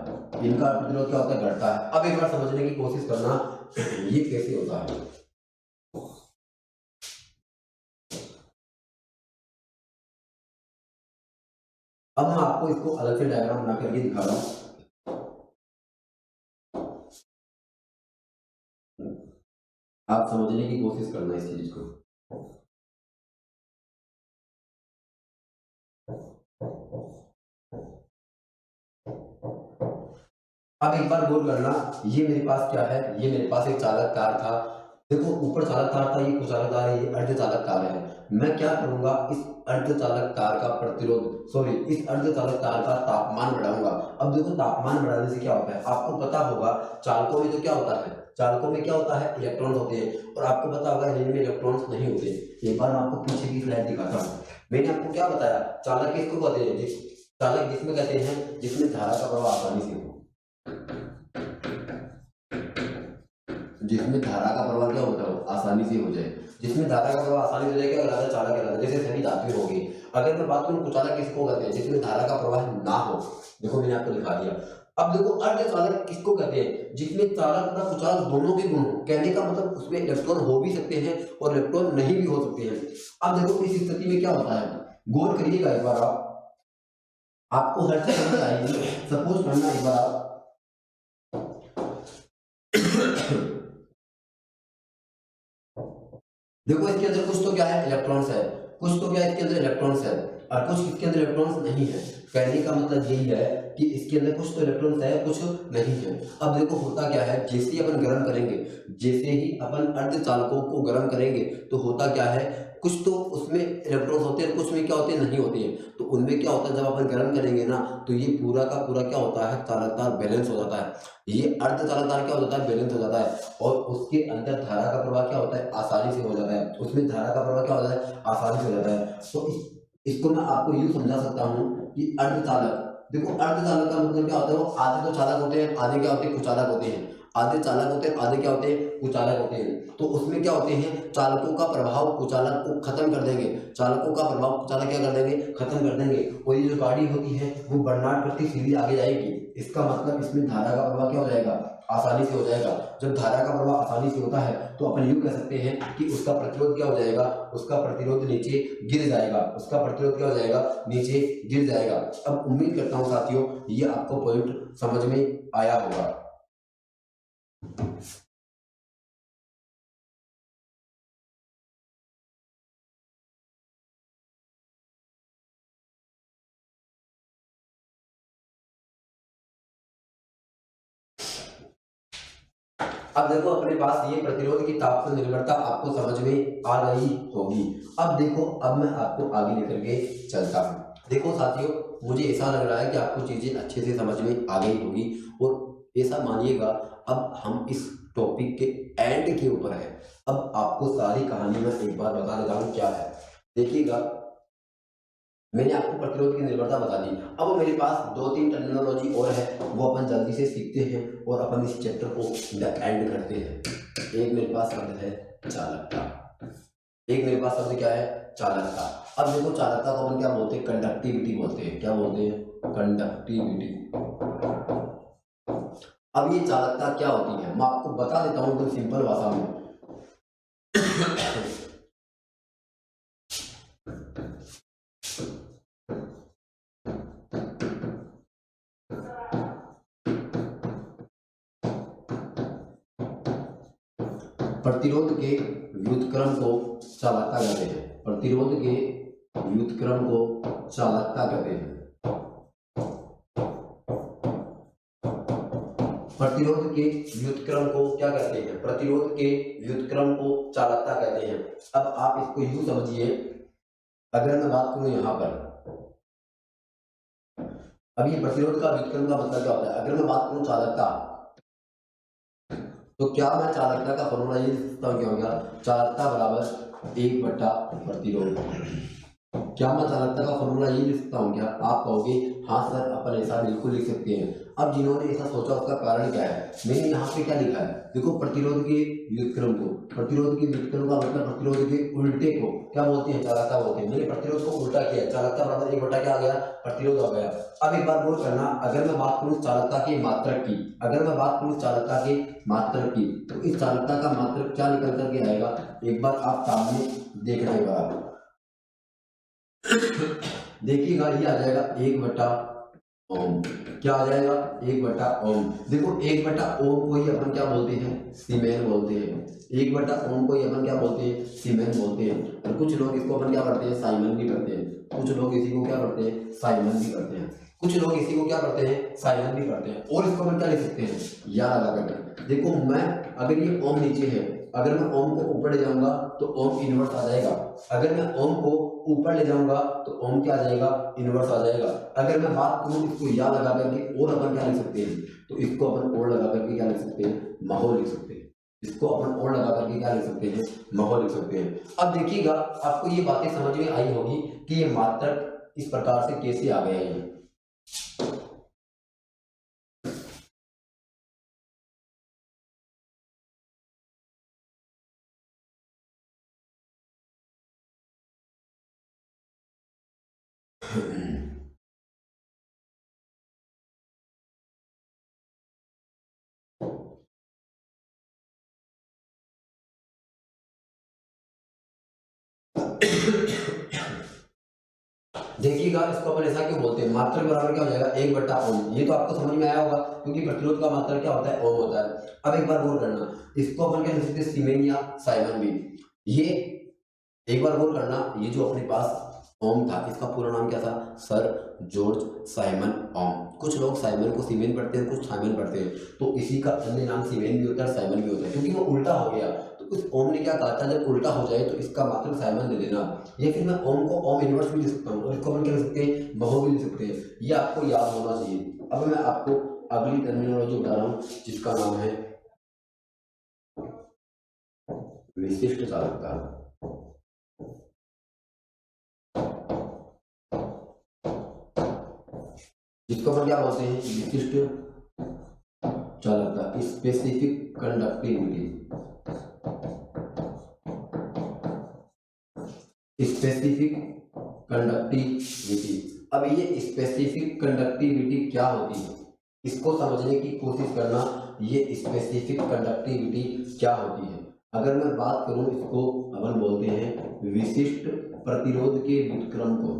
इनका प्रतिरोध क्या होता है, घटता है। अब एक बार समझने की कोशिश करना ये कैसे होता है। अब मैं आपको इसको अलग से डायग्राम बना करके दिखा रहा हूं, आप समझने की कोशिश करना इस चीज को। अब एक बार गौर करना, ये मेरे पास क्या है, ये मेरे पास एक चालक तार था। देखो ऊपर चालक तार था, ये कुचालक तार है, ये अर्धचालक तार है। मैं क्या करूंगा, इस अर्धचालक तार का प्रतिरोध सॉरी इस अर्धचालक तार का तापमान बढ़ाऊंगा। अब देखो तापमान बढ़ाने से क्या होता है, आपको पता होगा चालकों में तो क्या होता है, चालकों में क्या होता है, इलेक्ट्रॉन होते हैं, और आपको पता होगा इनमें इलेक्ट्रॉन्स नहीं होते। एक बार मैं आपको पीछे की स्लाइड दिखाता हूँ। मैंने आपको क्या बताया, चालक किसको कहते हैं, चालक जिसमें कहते हैं जिसमें धारा का प्रवाह आसानी से हो, जिसमें धारा का प्रवाह क्या होता है, आसानी से हो जाए, जिसमें धारा का प्रवाह आसानी से हो जाए क्या कहलाता है, चालक कहलाता है। जैसे सभी धातुएं हो गई। अगर मैं बात करूं कुचालक किसको कहते हैं, जिसमें धारा का प्रवाह ना हो। देखो मैंने आपको दिखा दिया। अब देखो अर्धचालक किसको कहते हैं, जिसमें चालक तथा कुचालक दोनों के गुण हो। कहने का मतलब उसमें इलेक्ट्रॉन हो भी सकते हैं और इलेक्ट्रॉन नहीं भी हो सकते हैं। अब देखो इस स्थिति में क्या होता है, गौर करिएगा एक बार आप, आपको हर चीज समझ आएगी। सपोज करना एक बार आप देखो इसके अंदर कुछ तो क्या है, इलेक्ट्रॉन्स है, कुछ तो क्या है इसके अंदर इलेक्ट्रॉन्स है, और कुछ इसके अंदर इलेक्ट्रॉन्स नहीं है। कहने का मतलब यही है कि इसके अंदर कुछ तो इलेक्ट्रॉन्स है, कुछ नहीं है। अब देखो होता क्या है, जैसे ही अपन गर्म करेंगे, जैसे ही अपन अर्धचालकों को गर्म करेंगे तो होता क्या है, कुछ तो उसमें इलेक्ट्रॉन्स होते हैं, कुछ में क्या होते हैं, नहीं होते हैं। तो उनमें क्या होता है, जब अपन गर्म करेंगे ना तो ये पूरा का पूरा क्या होता है, चालकता बैलेंस हो जाता है। ये अर्धचालकता क्या हो जाता है, बैलेंस हो जाता है। और उसके अंदर धारा का प्रवाह क्या होता है, आसानी से हो जाता है। उसमें धारा का प्रवाह क्या हो जाता है, आसानी से हो जाता है। तो इसको मैं आपको यूं समझा सकता हूं कि अर्धचालक, देखो अर्धचालक का मतलब क्या होता है, वो आधे तो चालक होते हैं, आधे क्या होते हैं, कुचालक होते हैं। आधे चालक होते हैं, आधे क्या होते हैं, कुचालक होते हैं। तो उसमें क्या होते हैं, चालकों का प्रभाव कुचालक को खत्म कर देंगे, चालकों का प्रभाव कुचालक क्या कर देंगे, खत्म कर देंगे। और ये जो गाड़ी होती है वो बर्नार्ड करती सीधी आगे जाएगी। इसका मतलब इसमें धारा का प्रवाह क्या हो जाएगा, आसानी से हो जाएगा। जब धारा का प्रवाह आसानी से होता है तो अपन यूं कह सकते हैं कि उसका प्रतिरोध क्या हो जाएगा, उसका प्रतिरोध नीचे गिर जाएगा, उसका प्रतिरोध क्या हो जाएगा, नीचे गिर जाएगा। अब उम्मीद करता हूं साथियों ये आपको पॉइंट समझ में आया होगा। अब देखो अपने पास ये प्रतिरोध की ताप से निर्भरता आपको समझ में आ गई होगी। अब देखो, अब मैं आपको आगे लेकर के चलता हूँ। देखो साथियों, मुझे ऐसा लग रहा है कि आपको चीजें अच्छे से समझ में आ गई होगी, और ऐसा मानिएगा अब हम इस टॉपिक के एंड के ऊपर है। अब आपको सारी कहानी मैं एक बार बता देता हूँ क्या है। देखिएगा, मैंने आपको प्रतिरोध की निर्भरता बता दी। अब मेरे पास 2-3 टर्मिनोलॉजी और है, वो अपन जल्दी से सीखते हैं और अपन इस चैप्टर को एंड करते हैं। एक मेरे पास शब्द है चालकता, एक मेरे पास शब्द क्या है, चालकता। अब देखो, चालकता को अपन क्या बोलते हैं, कंडक्टिविटी बोलते हैं। क्या बोलते हैं, कंडक्टिविटी। अब ये चालकता क्या होती है मैं आपको बता देता हूँ एकदम सिंपल भाषा में। प्रतिरोध के व्युत्क्रम को चालकता कहते हैं। प्रतिरोध के व्युत्क्रम को चालकता कहते हैं। प्रतिरोध के व्युत्क्रम को क्या कहते हैं, प्रतिरोध के व्युत्क्रम को चालकता कहते हैं। अब आप इसको यूं समझिए, अगर मैं बात करूं यहां पर, अब ये प्रतिरोध का व्युत्क्रम का मतलब क्या होता है। अगर मैं बात करूं चालकता, तो क्या मैं चालकता का फॉर्मूला ये लिख सकता हूँ, क्या हो गया, चालकता बराबर 1/प्रतिरोध। क्या मैं चालकता का फॉर्मूला ये लिख सकता हूँ क्या, आप कहोगे हाँ सर अपन ऐसा बिल्कुल लिख सकते हैं। अब जिन्होंने ऐसा सोचा उसका कारण क्या है, मैंने यहाँ पे क्या लिखा है, देखो प्रतिरोध के व्युत्क्रम को, प्रतिरोध के व्युत्क्रम का मतलब प्रतिरोध के उल्टे को क्या बोलते हैं, चालकता बोलते हैं। मैंने प्रतिरोध को उल्टा किया, चालकता बराबर 1 क्या आ गया, प्रतिरोध आ गया। अब एक बार गौर करना, अगर मैं बात करूँ चालकता के मात्रक की, अगर मैं बात करूँ चालकता के मात्रक की, तो इस चालकता का मात्रक क्या निकल करके आएगा, एक बार आप सामने देखना एक बार देखिएगा, ये आ जाएगा 1/ओम। क्या आ जाएगा, 1/ओम। देखो 1/ओम को ही अपन क्या बोलते हैं, सीमेन बोलते हैं। 1/ओम को ही अपन क्या बोलते हैं, सीमेन बोलते हैं। और कुछ लोग इसको अपन क्या करते हैं, साइमन भी करते हैं। कुछ लोग इसी को क्या करते हैं, साइमन भी करते हैं। कुछ लोग इसी को क्या करते हैं, साइमन भी करते हैं। और इसको अपन क्या लिख सकते हैं, या लगा करके। देखो मैं, अगर ये ओम नीचे है, अगर मैं ओम को ऊपर ले जाऊंगा तो ओम इनवर्स आ जाएगा। अगर मैं ओम को ऊपर ले जाऊंगा तो ओम क्या आ जाएगा, इनवर्स आ जाएगा। अगर मैं बात करूं इसको या लगा करके, और अपन क्या लिख सकते हैं, तो इसको अपन और लगा करके क्या लिख सकते हैं, महो लिख सकते हैं। इसको अपन और लगा करके क्या लिख सकते हैं, महो लिख सकते हैं। अब देखिएगा, आपको ये बातें समझ में आई होगी कि ये मात्रक इस प्रकार से कैसे आ गए हैं। देखिएगा, इसको अपन ऐसा क्यों बोलते हैं, मात्रक बराबर क्या हो जाएगा, 1/ओम। ये तो आपको समझ में आया होगा, क्योंकि प्रतिरोध का मात्रक क्या होता है, ओम होता है। अब एक बार गौर करना, इसको अपन क्या लिख सकते हैं, सीमेन या साइमन भी। ये एक बार गौर करना, ये जो अपने पास ओम था, इसका पूरा नाम क्या था, सर जॉर्ज साइमन ओम। कुछ लोग साइमन को सीमेन पढ़ते हैं, कुछ साइमन पढ़ते हैं। तो इसी का अन्य नाम सीमेन भी होता है, साइमन भी होता है, क्योंकि वो उल्टा हो गया। तो उस ओम ने क्या कहा था, जब उल्टा हो जाए तो इसका मात्रक साइमन दे देना। या फिर मैं ओम को ओम इनवर्स भी लिख सकता हूँ, और इसको अपन क्या लिख सकते हैं, महो भी लिख सकते हैं। ये आपको याद होना चाहिए। अब मैं आपको अगली टर्मिनोलॉजी बता रहा हूँ, जिसका नाम है विशिष्ट चालकता। जिसको अपन क्या बोलते हैं, विशिष्ट चालकता, स्पेसिफिक कंडक्टिविटी। Specific conductivity. अब ये स्पेसिफिक कंडक्टिविटी क्या होती है, इसको समझने की कोशिश करना। ये स्पेसिफिक कंडक्टिविटी क्या होती है, अगर मैं बात करूं, इसको अपन बोलते हैं विशिष्ट प्रतिरोध के व्युत्क्रम को।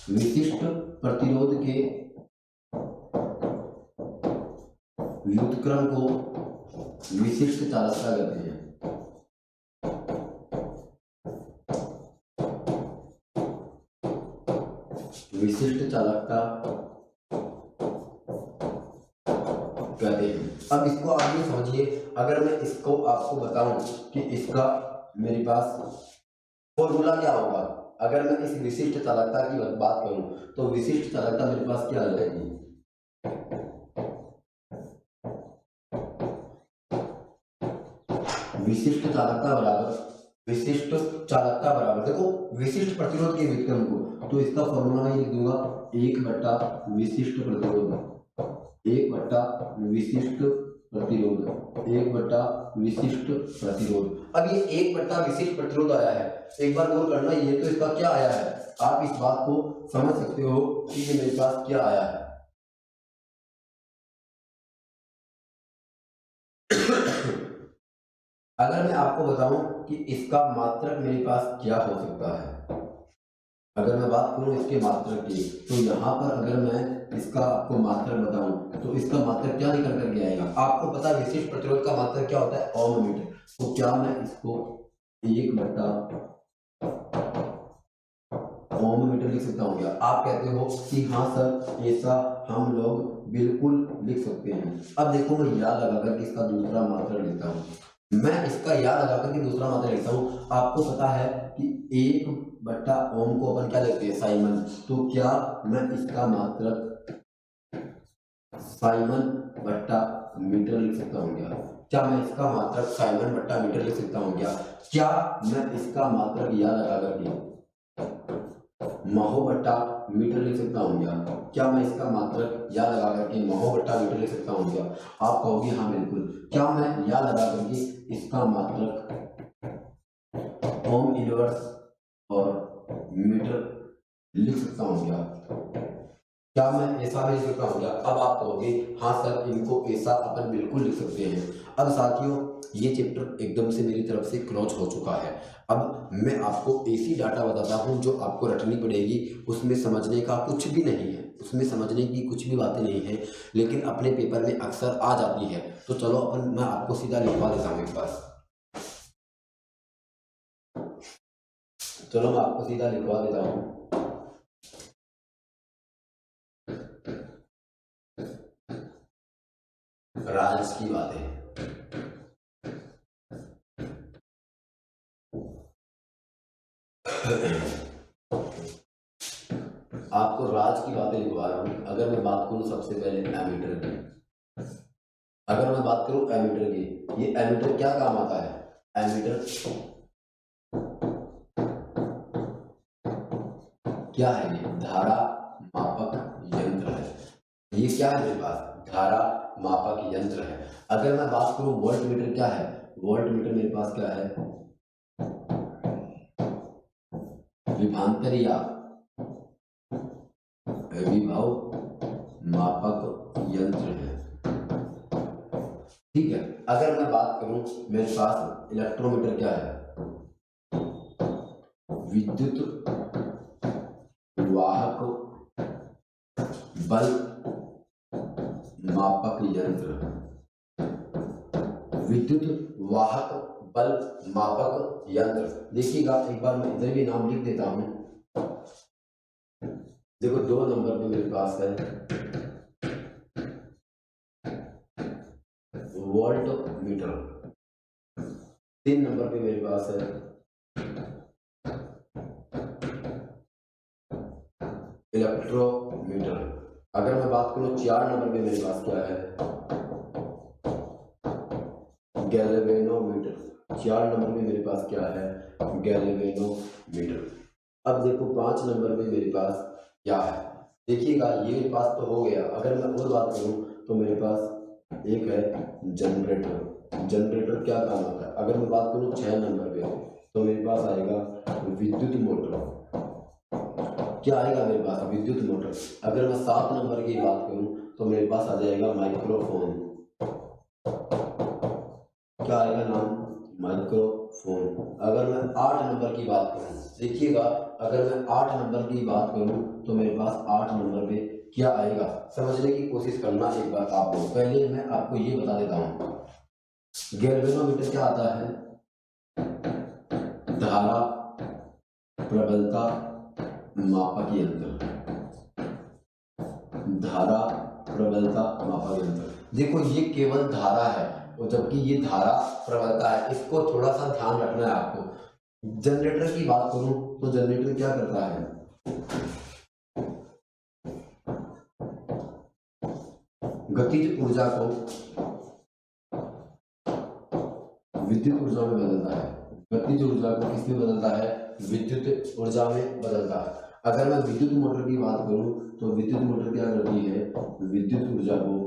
विशिष्ट प्रतिरोध के व्युत्क्रम को विशिष्ट चालकता कहते हैं। विशिष्ट चालकता कहते हैं। अब इसको आप ये समझिए, अगर मैं इसको आपको बताऊं कि इसका मेरे पास फॉर्मूला क्या होगा, अगर मैं इस विशिष्ट चालकता की बात करूं तो विशिष्ट चालकता मेरे पास क्या आ जाएगी, विशिष्ट चालकता बराबर देखो विशिष्ट प्रतिरोध के व्युत्क्रम को, तो इसका फॉर्मूला मैं लिख दूंगा 1/विशिष्ट प्रतिरोध, 1/विशिष्ट प्रतिरोध। अब ये 1/विशिष्ट प्रतिरोध आया है, एक बार गौर करना, ये तो इसका क्या आया है, आप इस बात को समझ सकते हो कि ये मेरे पास क्या आया है। अगर मैं आपको बताऊं कि इसका मात्रक मेरे पास क्या हो सकता है, अगर मैं बात करूं इसके मात्रक की, तो यहाँ पर अगर मैं इसका आपको मात्रक बताऊं तो इसका मात्रक क्या निकल करके आएगा, आपको पता है विशिष्ट प्रतिरोध का मात्रक क्या होता है, ओम मीटर। तो क्या मैं इसको 1/ओम मीटर लिख सकता हूँ क्या? आप कहते हो कि हाँ सर, ऐसा हम लोग बिल्कुल लिख सकते हैं। अब देखो मैं याद लगा करके इसका दूसरा मात्रक लिखता हूँ, मैं इसका याद लगा करके दूसरा मात्रक लिखता हूँ। आपको पता है कि 1/ओम को अपन क्या लिखते हैं, साइमन। तो क्या मैं इसका मात्रक साइमन बट्टा मीटर लिख सकता हूँ क्या? क्या मैं इसका मात्रक साइमन बट्टा मीटर लिख सकता हूँ क्या? क्या मैं इसका मात्रक याद लगा करके महो बट्टा मीटर लिख सकता हूँ क्या? क्या मैं इसका मात्रक याद लगा करके महो बट्टा मीटर लिख सकता हूँ क्या? आप कहोगे हाँ बिल्कुल। क्या मैं याद लगा करके इसका मात्रक ओम इनवर्स और मीटर लिख सकता हूँ क्या? क्या मैं ऐसा भी लिख सकता हूँ क्या? अब आप कहोगे हाँ सर, इनको ऐसा अपन बिल्कुल लिख सकते हैं। अब साथियों, ये चैप्टर एकदम से मेरी तरफ से क्लोज हो चुका है। अब मैं आपको ऐसी डाटा बताता हूँ जो आपको रटनी पड़ेगी, उसमें समझने का कुछ भी नहीं है, उसमें समझने की कुछ भी बातें नहीं है, लेकिन अपने पेपर में अक्सर आ जाती है। तो चलो अपन, मैं आपको सीधा लिखवा देता हूँ एक बार, चलो मैं आपको सीधा लिखवा देता हूँ। राज की बातें, आपको राज की बातें लिखवा रहा हूं। अगर मैं बात करूं सबसे पहले एमीटर की, अगर मैं बात करूं एमीटर की, ये एमीटर क्या काम आता है, एमीटर क्या है, ये धारा मापक यंत्र है। ये क्या है मेरे पास, धारा मापक यंत्र है। अगर मैं बात करूं वोल्ट मीटर क्या है, वोल्ट मीटर मेरे पास क्या है, विभवांतर या विभव मापक यंत्र है। ठीक है। अगर मैं बात करूं मेरे पास इलेक्ट्रोमीटर क्या है, विद्युत वाहक बल मापक यंत्र, विद्युत वाहक बल मापक यंत्र। देखिएगा एक बार मैं इधर भी नाम लिख देता हूं। देखो 2 नंबर पे मेरे पास है वोल्ट मीटर, 3 नंबर पे मेरे पास है इलेक्ट्रोमीटर। अगर मैं बात करूं 4 नंबर पे मेरे पास क्या है, गैल्वेनोमीटर। 4 नंबर पे मेरे पास क्या है, गैल्वेनोमीटर। अब देखो 5 नंबर पे मेरे पास क्या है, देखिएगा ये मेरे पास तो हो गया। अगर मैं और बात करूं तो मेरे पास एक है जनरेटर। जनरेटर क्या काम आता है, अगर मैं बात करूं 6 नंबर पे तो मेरे पास आएगा विद्युत मोटर। क्या आएगा मेरे पास, विद्युत मोटर। अगर मैं 7 नंबर की बात करूं तो मेरे पास आ जाएगा माइक्रोफोन। क्या आएगा नाम, माइक्रोफोन। अगर मैं 8 नंबर की बात करूं, देखिएगा अगर मैं 8 नंबर की बात करूं तो मेरे पास 8 नंबर पे क्या आएगा, समझने की कोशिश करना एक बार आप लोग। पहले मैं आपको ये बता देता हूं, गैल्वेनोमीटर क्या आता है, धारा प्रबलता मापक यंत्र, धारा प्रबलता मापक यंत्र। देखो ये केवल धारा है, और जबकि ये धारा प्रवलता है, इसको थोड़ा सा ध्यान रखना है आपको। जनरेटर की बात करूं तो जनरेटर क्या करता है, गतिज ऊर्जा को विद्युत ऊर्जा में बदलता है। गतिज ऊर्जा को किसमें बदलता है, विद्युत ऊर्जा में बदलता है। अगर मैं विद्युत मोटर की बात करूं तो विद्युत मोटर क्या करती है, विद्युत ऊर्जा को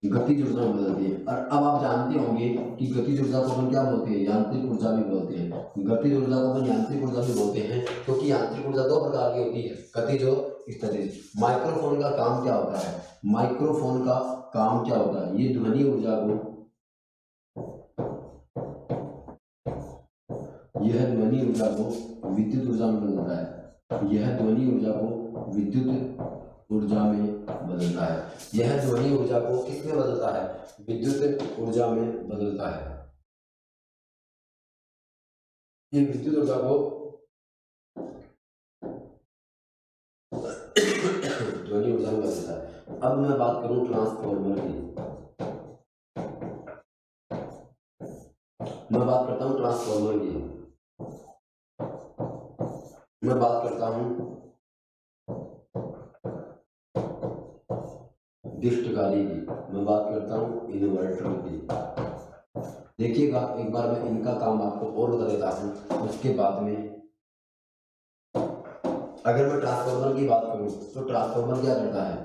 गतिज ऊर्जा में बदलती है। और अब आप जानते होंगे कि गतिज ऊर्जा को हम क्या बोलते हैं, यांत्रिक ऊर्जा भी बोलते हैं। गतिज ऊर्जा को हम यांत्रिक ऊर्जा भी बोलते हैं, क्योंकि यांत्रिक ऊर्जा दो प्रकार की होती है, गतिज और स्थितिज। माइक्रोफोन का काम क्या होता है, माइक्रोफोन का काम क्या होता है, ये ध्वनि ऊर्जा को, यह ध्वनि ऊर्जा को विद्युत ऊर्जा में बदलता है। यह ध्वनि ऊर्जा को विद्युत ऊर्जा में बदलता है। यह ध्वनि ऊर्जा को किसमें बदलता है, विद्युत ऊर्जा में बदलता है। ये विद्युत ऊर्जा को ध्वनि ऊर्जा में बदलता है। अब मैं बात करूं ट्रांसफार्मर की, मैं बात करता हूं ट्रांसफार्मर की, मैं बात करता हूं डिस्टकारी की, मैं बात करता हूं इन्वर्टर की। देखिएगा एक बार मैं इनका काम आपको और बता देता हूं, उसके बाद में अगर मैं ट्रांसफार्मर की बात करूं तो ट्रांसफार्मर क्या करता है,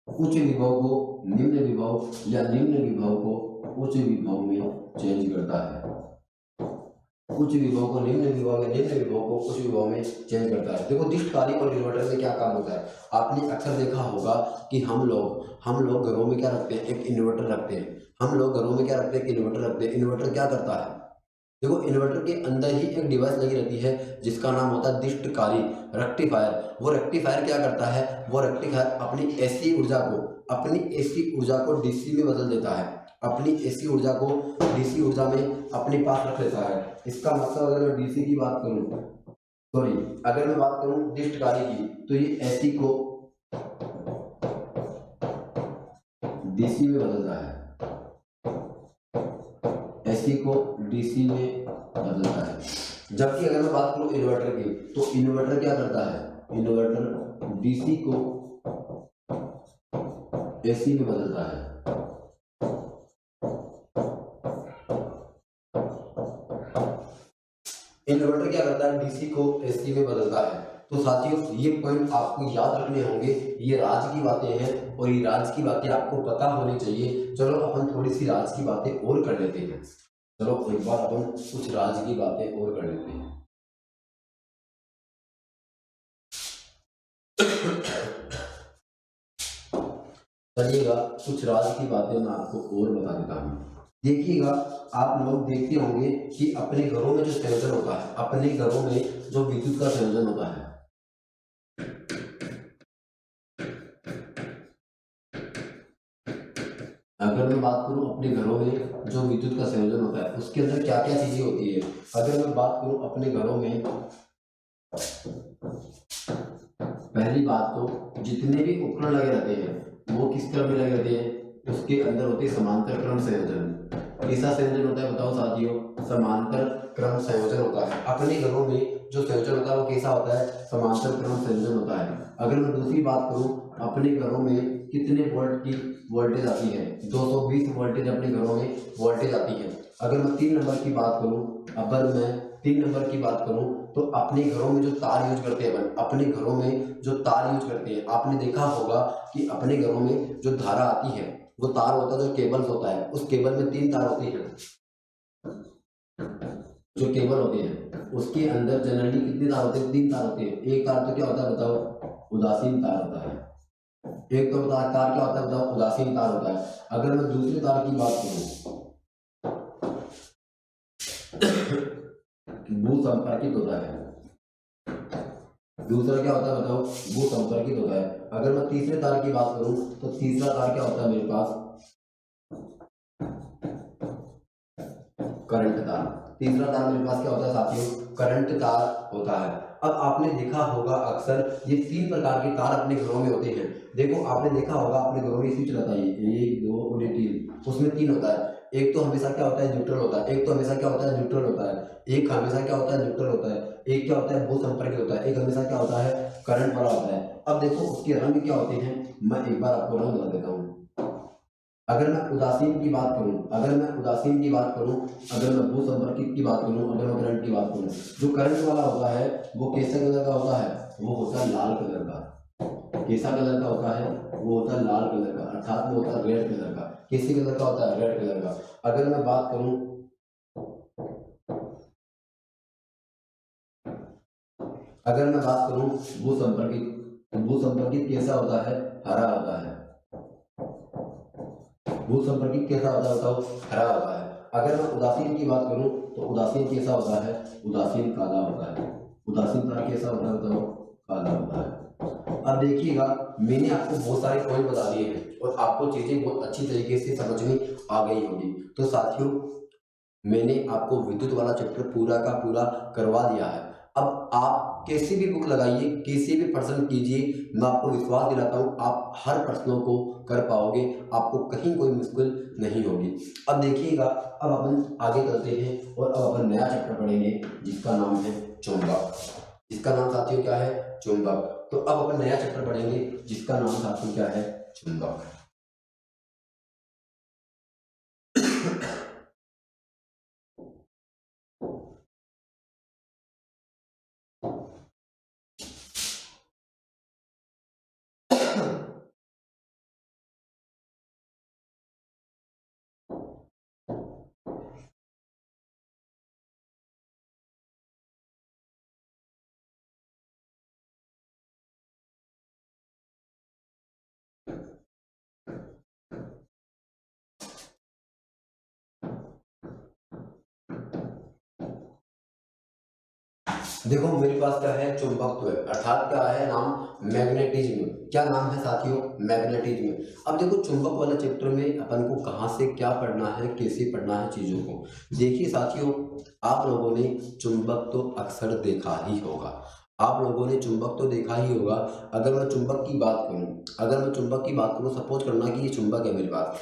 उच्च विभव को निम्न विभव या निम्न विभव को उच्च विभव में चेंज करता है। उच्च विभव को निम्न विभव या निम्न विभव को उच्च विभव में चेंज करता है। देखो डिस्टकारी और इन्वर्टर में क्या काम होता है, आपने अक्सर देखा होगा कि हम लोग घरों में क्या रखते हैं, एक इन्वर्टर रखते हैं। हम लोग घरों में क्या रखते हैं, इन्वर्टर रखते हैं। इन्वर्टर क्या करता है, देखो इन्वर्टर के अंदर ही एक डिवाइस लगी रहती है जिसका नाम होता है डिस्टकारी रेक्टिफायर। वो रेक्टिफायर क्या करता है, वो रेक्टिफायर अपनी एसी ऊर्जा को डीसी में बदल देता है, अपनी एसी ऊर्जा को डीसी ऊर्जा में अपने पास रख लेता है। इसका मतलब अगर मैं डीसी की बात करूं, सॉरी अगर मैं बात करूं डिस्टकारी की, तो ये एसी को डीसी में बदलता है, एसी को डीसी में बदलता है। जबकि अगर मैं बात करूं इन्वर्टर की, तो इन्वर्टर क्या करता है, इन्वर्टर डीसी को एसी में बदलता है। इन्वर्टर क्या करता है, डीसी को एसी में बदलता है। तो साथियों ये पॉइंट आपको याद रखने होंगे, ये राज की बातें हैं और ये राज की बातें आपको पता होनी चाहिए। चलो अपन थोड़ी सी राज की बातें और कर लेते हैं। चलो एक बार अपन कुछ राज की बातें और कर लेते हैं। चलिएगा कुछ राज की बातें मैं आपको और बता देता हूँ। देखिएगा आप लोग देखते होंगे कि अपने घरों में जो संयोजन होता है, अपने घरों में जो विद्युत का संयोजन होता है, अगर मैं बात करूं अपने घरों में जो विद्युत का संयोजन होता है उसके अंदर क्या क्या चीजें होती है। अगर मैं बात करूं अपने घरों में, पहली बात तो जितने भी उपकरण लगे रहते हैं वो किस क्रम में लगे रहते हैं, उसके अंदर होते हैं समांतर क्रम संयोजन। कैसा संयोजन होता है बताओ साथियों, समांतर क्रम संयोजन होता है। अपने घरों में जो संयोजन होता है वो कैसा होता है, समांतर क्रम संयोजन होता है। अगर मैं दूसरी बात करूं, अपने घरों में कितने वोल्ट की वोल्टेज आती है, 220 वोल्टेज अपने घरों में वोल्टेज आती है। अगर मैं 3 नंबर की बात करूं, तो अपने घरों में जो तार यूज करते हैं, अपने घरों में जो तार यूज करते हैं, आपने देखा होगा कि अपने घरों में जो धारा आती है वो तार होता है, जो केबल होता है, उस केबल में 3 तार होते हैं। जो केबल होते हैं उसके अंदर जनरली कितने तार होते हैं, 3 तार होते हैं। एक तार तो क्या होता है बताओ, उदासीन तार होता है। एक तो तार क्या होता है बताओ, उदासीन तार होता है। अगर मैं दूसरे तार की बात करूं, भू संपर्कित होता है। दूसरा क्या होता है बताओ, भू संपर्कित होता है। अगर मैं तीसरे तार की बात करूं तो तीसरा तार क्या होता है मेरे पास, करंट तार। तीसरा तार मेरे पास क्या होता है साथियों, करंट तार होता है। अब आपने देखा होगा अक्सर ये 3 प्रकार के तार अपने घरों में होते हैं। देखो आपने देखा होगा अपने घरों में स्विच रहता है, 1 2 और ये 3, उसमें 3 होता है। एक तो हमेशा क्या होता है, न्यूट्रल होता है, एक तो हमेशा क्या होता है, न्यूट्रल होता है, एक हमेशा क्या होता है, न्यूट्रल होता है, एक क्या होता है, भू संपर्क होता है, एक हमेशा क्या होता है, करंट वाला होता है। अब देखो उसके रंग क्या होते हैं, मैं एक बार आपको रंग बता देता हूँ। अगर मैं उदासीन की बात करूं, अगर मैं उदासीन की बात करूं, अगर मैं भू संपर्कित की बात करूं, अगर मैं करंट की बात करूं, जो करंट वाला होता है वो कैसा कलर का होता है, वो होता है लाल कलर का। कैसा कलर का होता है, वो होता है लाल कलर का, अर्थात वो होता है रेड कलर का। किसी कलर का होता है, रेड कलर का। अगर मैं बात करूं, अगर मैं बात करूं भू संपर्कित, भू संपर्कित कैसा होता है, हरा होता है। भू संपर्कित कैसा होता है, बताओ, हरा होता है। अगर मैं उदासीन की बात करूं तो उदासीन कैसा होता है, उदासीन काला होता है। उदासीन तार कैसा होता है, बताओ, काला होता है। अब देखिएगा मैंने आपको बहुत सारे पॉइंट बता दिए हैं और आपको चीजें बहुत अच्छी तरीके से समझ में आ गई होगी। तो साथियों मैंने आपको विद्युत वाला चैप्टर पूरा का पूरा करवा दिया है। अब आप कैसी भी बुक लगाइए, कैसे भी प्रश्न कीजिए, मैं आपको विश्वास दिलाता हूँ आप हर प्रश्नों को कर पाओगे, आपको कहीं कोई मुश्किल नहीं होगी। अब देखिएगा अब अपन आगे चलते हैं और अब अपन नया चैप्टर पढ़ेंगे जिसका नाम है चुंबक। जिसका नाम साथियों क्या है, चुंबक। तो अब अपन नया चैप्टर पढ़ेंगे जिसका नाम साथियों क्या है, चुंबक। देखो मेरे पास क्या है, चुंबकत्व है, अर्थात क्या है नाम, मैग्नेटिज्म। क्या नाम है साथियों, मैग्नेटिज्म। अब देखो चुंबक वाले चैप्टर में अपन को कहाँ से क्या पढ़ना है, कैसे पढ़ना है चीजों को। देखिए साथियों आप लोगों ने चुंबक तो अक्सर देखा ही होगा, आप लोगों ने चुंबक तो देखा ही होगा। अगर मैं चुंबक की बात करूं, अगर मैं चुंबक की बात करूं, सपोज करना कि ये चुंबक है मेरे पास,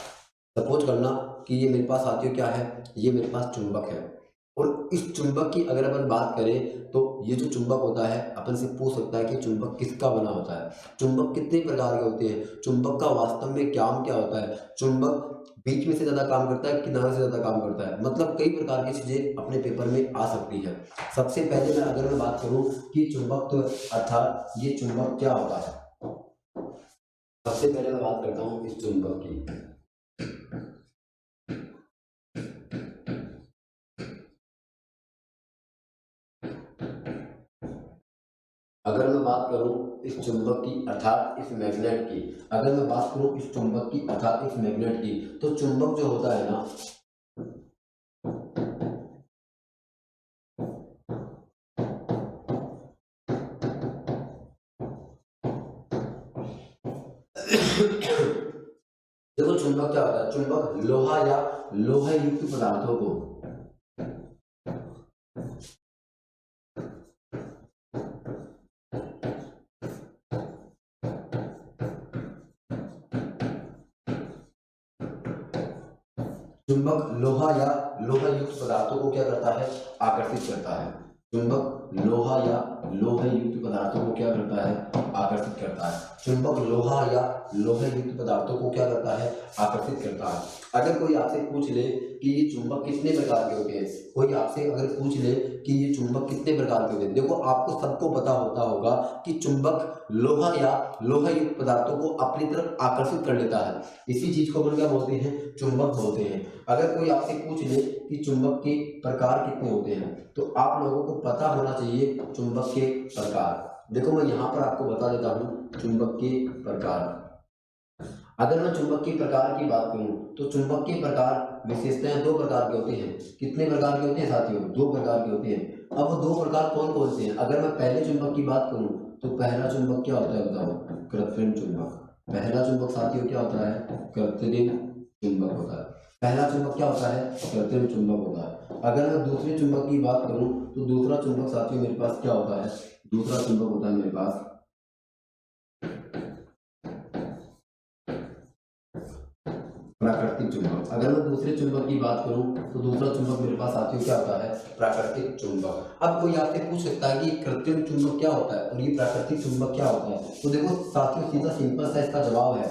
सपोज करना कि ये मेरे पास साथियों क्या है, ये मेरे पास चुंबक है। और इस चुंबक की अगर अपन बात करें तो ये जो चुंबक होता है अपन से पूछ सकता है कि चुंबक किसका बना होता है, चुंबक कितने प्रकार के होते हैं, चुंबक का वास्तव में काम क्या होता है, चुंबक बीच में से ज्यादा काम करता है, किनारे से ज्यादा काम करता है, मतलब कई प्रकार की चीजें अपने पेपर में आ सकती है। सबसे पहले मैं अगर मैं बात करूं कि चुंबक तो अर्थात ये चुंबक क्या होता है, सबसे पहले मैं बात करता हूं इस चुंबक की। अगर मैं बात करूं इस चुंबक की अर्थात इस मैग्नेट की, अगर मैं बात करूं इस चुंबक की अर्थात इस मैग्नेट की, तो चुंबक जो होता है ना, देखो चुंबक क्या होता है, चुंबक लोहा या लोहा युक्त पदार्थों को, चुंबक लोहा या लोहा युक्त पदार्थों को क्या करता है, आकर्षित करता है। चुंबक लोहा या लोहा युक्त पदार्थों को क्या करता है, आकर्षित करता है। चुंबक लोहा या लोहा युक्त पदार्थों को क्या करता है, आकर्षित करता है। अगर कोई आपसे पूछ ले कि ये चुंबक कितने प्रकार के होते हैं, कोई आपसे अगर पूछ ले कि ये चुंबक कितने प्रकार के होते हैं, देखो आपको सबको पता होता होगा कि चुंबक लोहा या लोहा युक्त पदार्थों को अपनी तरफ आकर्षित कर लेता है। इसी चीज को अपन क्या बोलते हैं, चुंबक बोलते हैं। अगर कोई आपसे पूछ ले कि चुंबक के प्रकार कितने होते हैं, तो आप लोगों को पता होना चाहिए चुंबक के प्रकार। देखो मैं यहाँ पर आपको बता देता हूँ चुंबक के प्रकार। अगर मैं चुंबक के प्रकार की बात करूं तो चुंबक के प्रकार विशेषताएं 2 प्रकार के होते हैं। कितने प्रकार के होते हैं साथियों, 2 प्रकार के होते हैं। अब वो 2 प्रकार कौन कौन से हैं, अगर मैं पहले चुंबक की बात करूं तो पहला चुंबक क्या होता है, बताओ, कृत्रिम चुंबक। पहला चुंबक साथियों क्या होता है, कृत्रिम चुंबक होता है। पहला चुंबक क्या होता है, कृत्रिम चुंबक होता है। अगर मैं दूसरे चुंबक की बात करूं तो दूसरा चुंबक साथियों मेरे पास क्या होता है, दूसरा चुंबक होता है मेरे पास प्राकृतिक चुंबक। अगर मैं दूसरे चुंबक की बात करूं तो दूसरा चुंबक मेरे पास साथियों क्या होता है, प्राकृतिक चुंबक। अब कोई आपसे पूछ सकता है कि कृत्रिम चुंबक क्या होता है और ये प्राकृतिक चुंबक क्या होता है, तो देखो साथियों सीधा सिंपल सा इसका जवाब है,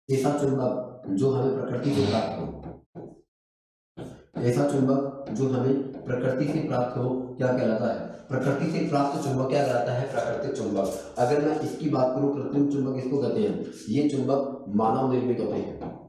ऐसा चुंबक जो हमें प्रकृति से प्राप्त हो, ऐसा चुंबक जो हमें प्रकृति से प्राप्त हो क्या कहलाता है, प्रकृति से प्राप्त चुंबक क्या कहलाता है, प्राकृतिक चुंबक। अगर मैं इसकी बात करूं कृत्रिम चुंबक इसको कहते हैं, ये चुंबक मानव निर्मित होते हैं।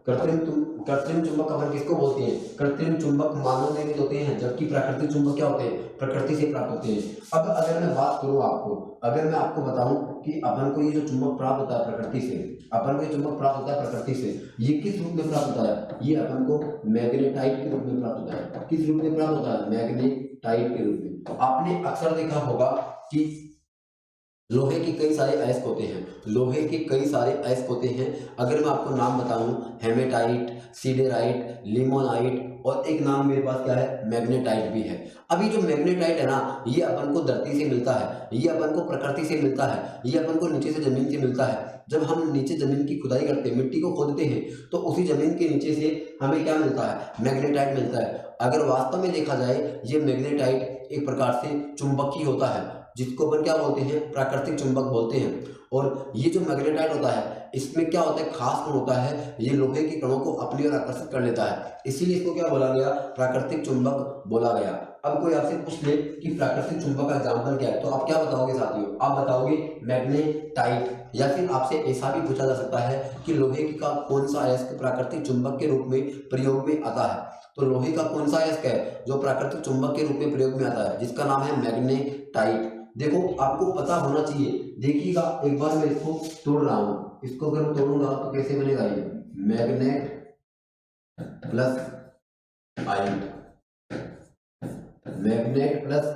कृत्रिम चुंबक अपन किसको बोलते हैं, कृत्रिम चुंबक मानव निर्मित होते हैं, जबकि प्राकृतिक चुंबक क्या होते हैं, प्रकृति से प्राप्त होते हैं। अब अगर मैं बात करूं आपको, अगर मैं आपको बताऊं कि अपन को ये जो चुंबक प्राप्त होता है प्रकृति से, अपन को ये चुंबक प्राप्त होता है प्रकृति से, ये किस रूप में प्राप्त होता है, ये अपन को मैग्नेटाइट के रूप में प्राप्त होता है। किस रूप में प्राप्त होता है, मैग्नेटाइट के रूप में। आपने अक्सर देखा होगा कि लोहे के कई सारे अयस्क होते हैं, लोहे के कई सारे अयस्क होते हैं। अगर मैं आपको नाम बताऊं, हेमेटाइट, सीडेराइट, लिमोनाइट और एक नाम मेरे पास क्या है, मैग्नेटाइट भी है। अभी जो मैग्नेटाइट है ना, ये अपन को धरती से मिलता है, ये अपन को प्रकृति से मिलता है, ये अपन को नीचे से जमीन से मिलता है। जब हम नीचे जमीन की खुदाई करते हैं, मिट्टी को खोदते हैं, तो उसी जमीन के नीचे से हमें क्या मिलता है, मैग्नेटाइट मिलता है। अगर वास्तव में देखा जाए, ये मैग्नेटाइट एक प्रकार से चुंबकीय होता है, जिसको अपन क्या बोलते हैं, प्राकृतिक चुंबक बोलते हैं। और ये जो मैग्नेटाइट होता है, इसमें क्या होता है, खास गुण होता है, ये लोहे के कणों को अपनी ओर आकर्षित कर लेता है, इसीलिए इसको क्या बोला गया, प्राकृतिक चुंबक बोला गया। अब कोई आपसे पूछ ले कि प्राकृतिक चुंबक का एग्जाम्पल क्या है, तो आप क्या बताओगे साथियों, आप बताओगे मैग्नेटाइट। या फिर आपसे ऐसा भी पूछा जा सकता है कि लोहे का कौन सा अयस्क प्राकृतिक चुंबक के रूप में प्रयोग में आता है, तो लोहे का कौन सा अयस्क है जो प्राकृतिक चुंबक के रूप में प्रयोग में आता है, जिसका नाम है मैग्नेटाइट। देखो आपको पता होना चाहिए, देखिएगा एक बार मैं इसको तोड़ रहा हूं, इसको अगर मैं तोड़ूंगा तो कैसे बनेगा, ये मैग्नेट प्लस आइट, मैग्नेट प्लस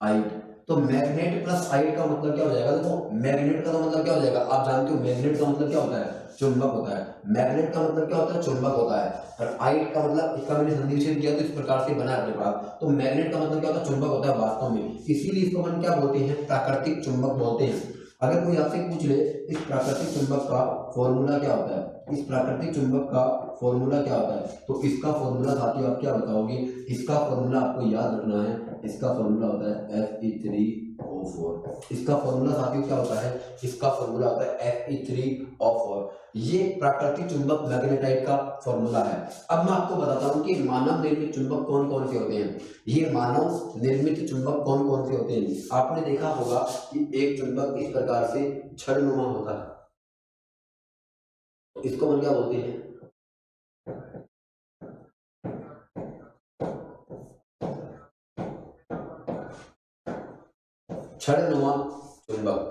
आइट। तो मैग्नेट प्लस आइट का मतलब क्या हो जाएगा, देखो मैग्नेट का तो मतलब क्या हो जाएगा, आप जानते हो मैग्नेट का मतलब क्या होता है, चुंबक होता है। मैग्नेट का मतलब क्या होता है, चुंबक होता है। और आइट का मतलब, इसका मैंने संधिक्षेप किया तो इस प्रकार से बना अपने पास। तो मैग्नेट का मतलब क्या होता है, चुंबक होता है वास्तव में, इसीलिए इसको हम क्या बोलते हैं, प्राकृतिक चुंबक बोलते हैं। अगर कोई आपसे पूछ ले इस प्राकृतिक चुंबक का फॉर्मूला क्या होता है, इस प्राकृतिक चुंबक का फॉर्मूला क्या होता है, तो इसका फॉर्मूला साथियों आप क्या बताओगे, इसका फॉर्मूला आपको याद रखना है, इसका फॉर्मूला होता है Fe3O4। इसका फॉर्मूला साथियों क्या होता है, इसका फॉर्मूला होता है Fe3O4। ये प्राकृतिक चुंबक मैग्नेटाइट का फॉर्मूला है। अब मैं आपको बताता हूँ कि मानव निर्मित चुंबक कौन कौन से होते हैं। ये मानव निर्मित चुंबक कौन कौन से होते हैं, आपने देखा होगा कि एक चुंबक इस प्रकार से छड़नुमा होता है, इसको हम क्या बोलते हैं, छड़नुमा चुंबक।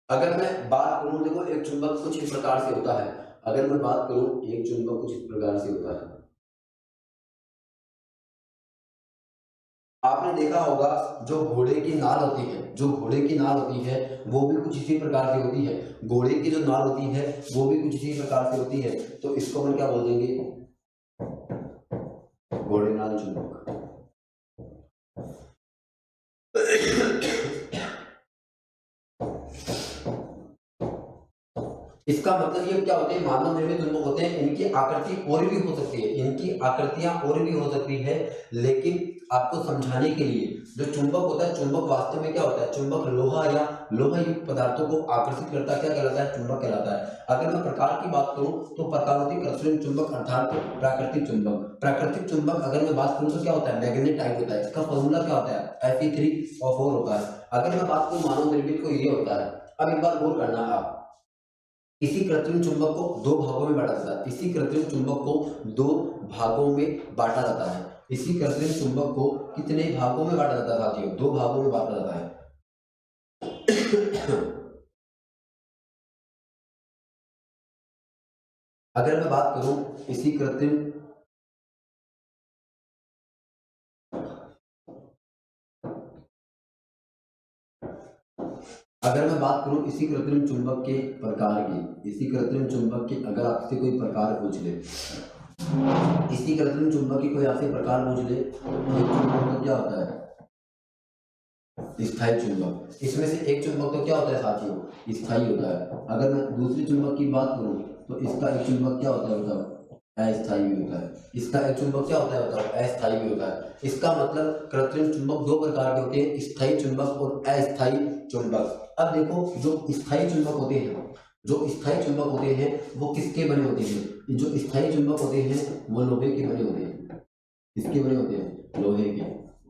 अगर मैं बात करूं, देखो एक चुंबक कुछ इस प्रकार से होता है, अगर मैं बात करूं एक चुंबक कुछ इस प्रकार से होता है। आपने देखा होगा जो घोड़े की नाल होती है, जो घोड़े की नाल होती है वो भी कुछ इसी प्रकार से होती है, घोड़े की जो नाल होती है वो भी कुछ इसी प्रकार से होती है। तो इसको हम क्या बोल देंगे, घोड़े नाल चुंबक। इसका मतलब ये क्या होते हैं, मानव निर्मित चुंबक होते हैं। इनकी आकृति और भी हो सकती है, इनकी आकृतियां और भी हो सकती है, लेकिन आपको समझाने के लिए जो चुंबक होता है, चुंबक वास्तव में क्या होता है, चुंबक लोहा या लोहा युक्त पदार्थों को आकर्षित करता है, क्या कहलाता है, चुंबक कहलाता है। अगर मैं प्रकार की बात करूं तो प्रकारों कृत्रिम चुंबक अर्थात प्राकृतिक चुंबक। प्राकृतिक चुंबक अगर मैं बात करूं तो क्या होता है, मैग्नेटाइट होता है, इसका फॉर्मूला क्या होता है, Fe3O4 होता है। अगर मैं बात करूं मानव निर्मित को, ये होता है। अब एक बार गौर करना आप, इसी कृत्रिम चुंबक को दो भागों में बांटा जाता है, इसी कृत्रिम चुंबक को दो भागों में बांटा जाता है। इसी कृत्रिम चुंबक को कितने भागों में बांटा जाता है साथियों, दो भागों में बांटा जाता है। अगर मैं बात करूं इसी कृत्रिम अगर मैं बात करूं इसी कृत्रिम चुंबक के प्रकार की, इसी कृत्रिम चुंबक के अगर आपसे कोई प्रकार पूछ ले, इसी कृत्रिम चुंबक की कोई आपसे प्रकार पूछ ले, एक चुंबक क्या होता है? स्थायी चुंबक। इसमें से एक चुंबक तो क्या होता है साथियों? स्थायी होता है। अगर मैं दूसरी चुंबक की बात करूं तो इसका एक चुंबक क्या होता है बताओ? अस्थायी भी होता है। इसका एक चुंबक क्या होता है बताओ? अस्थायी भी होता है। इसका मतलब कृत्रिम चुंबक दो प्रकार के होते हैं, स्थायी चुंबक और अस्थायी चुंबक। अब देखो, जो स्थायी चुंबक होते हैं, जो स्थायी चुंबक होते हैं वो किसके बने होते हैं? जो स्थायी चुंबक होते हैं वो लोहे के बने होते हैं। किसके बने होते हैं? लोहे के।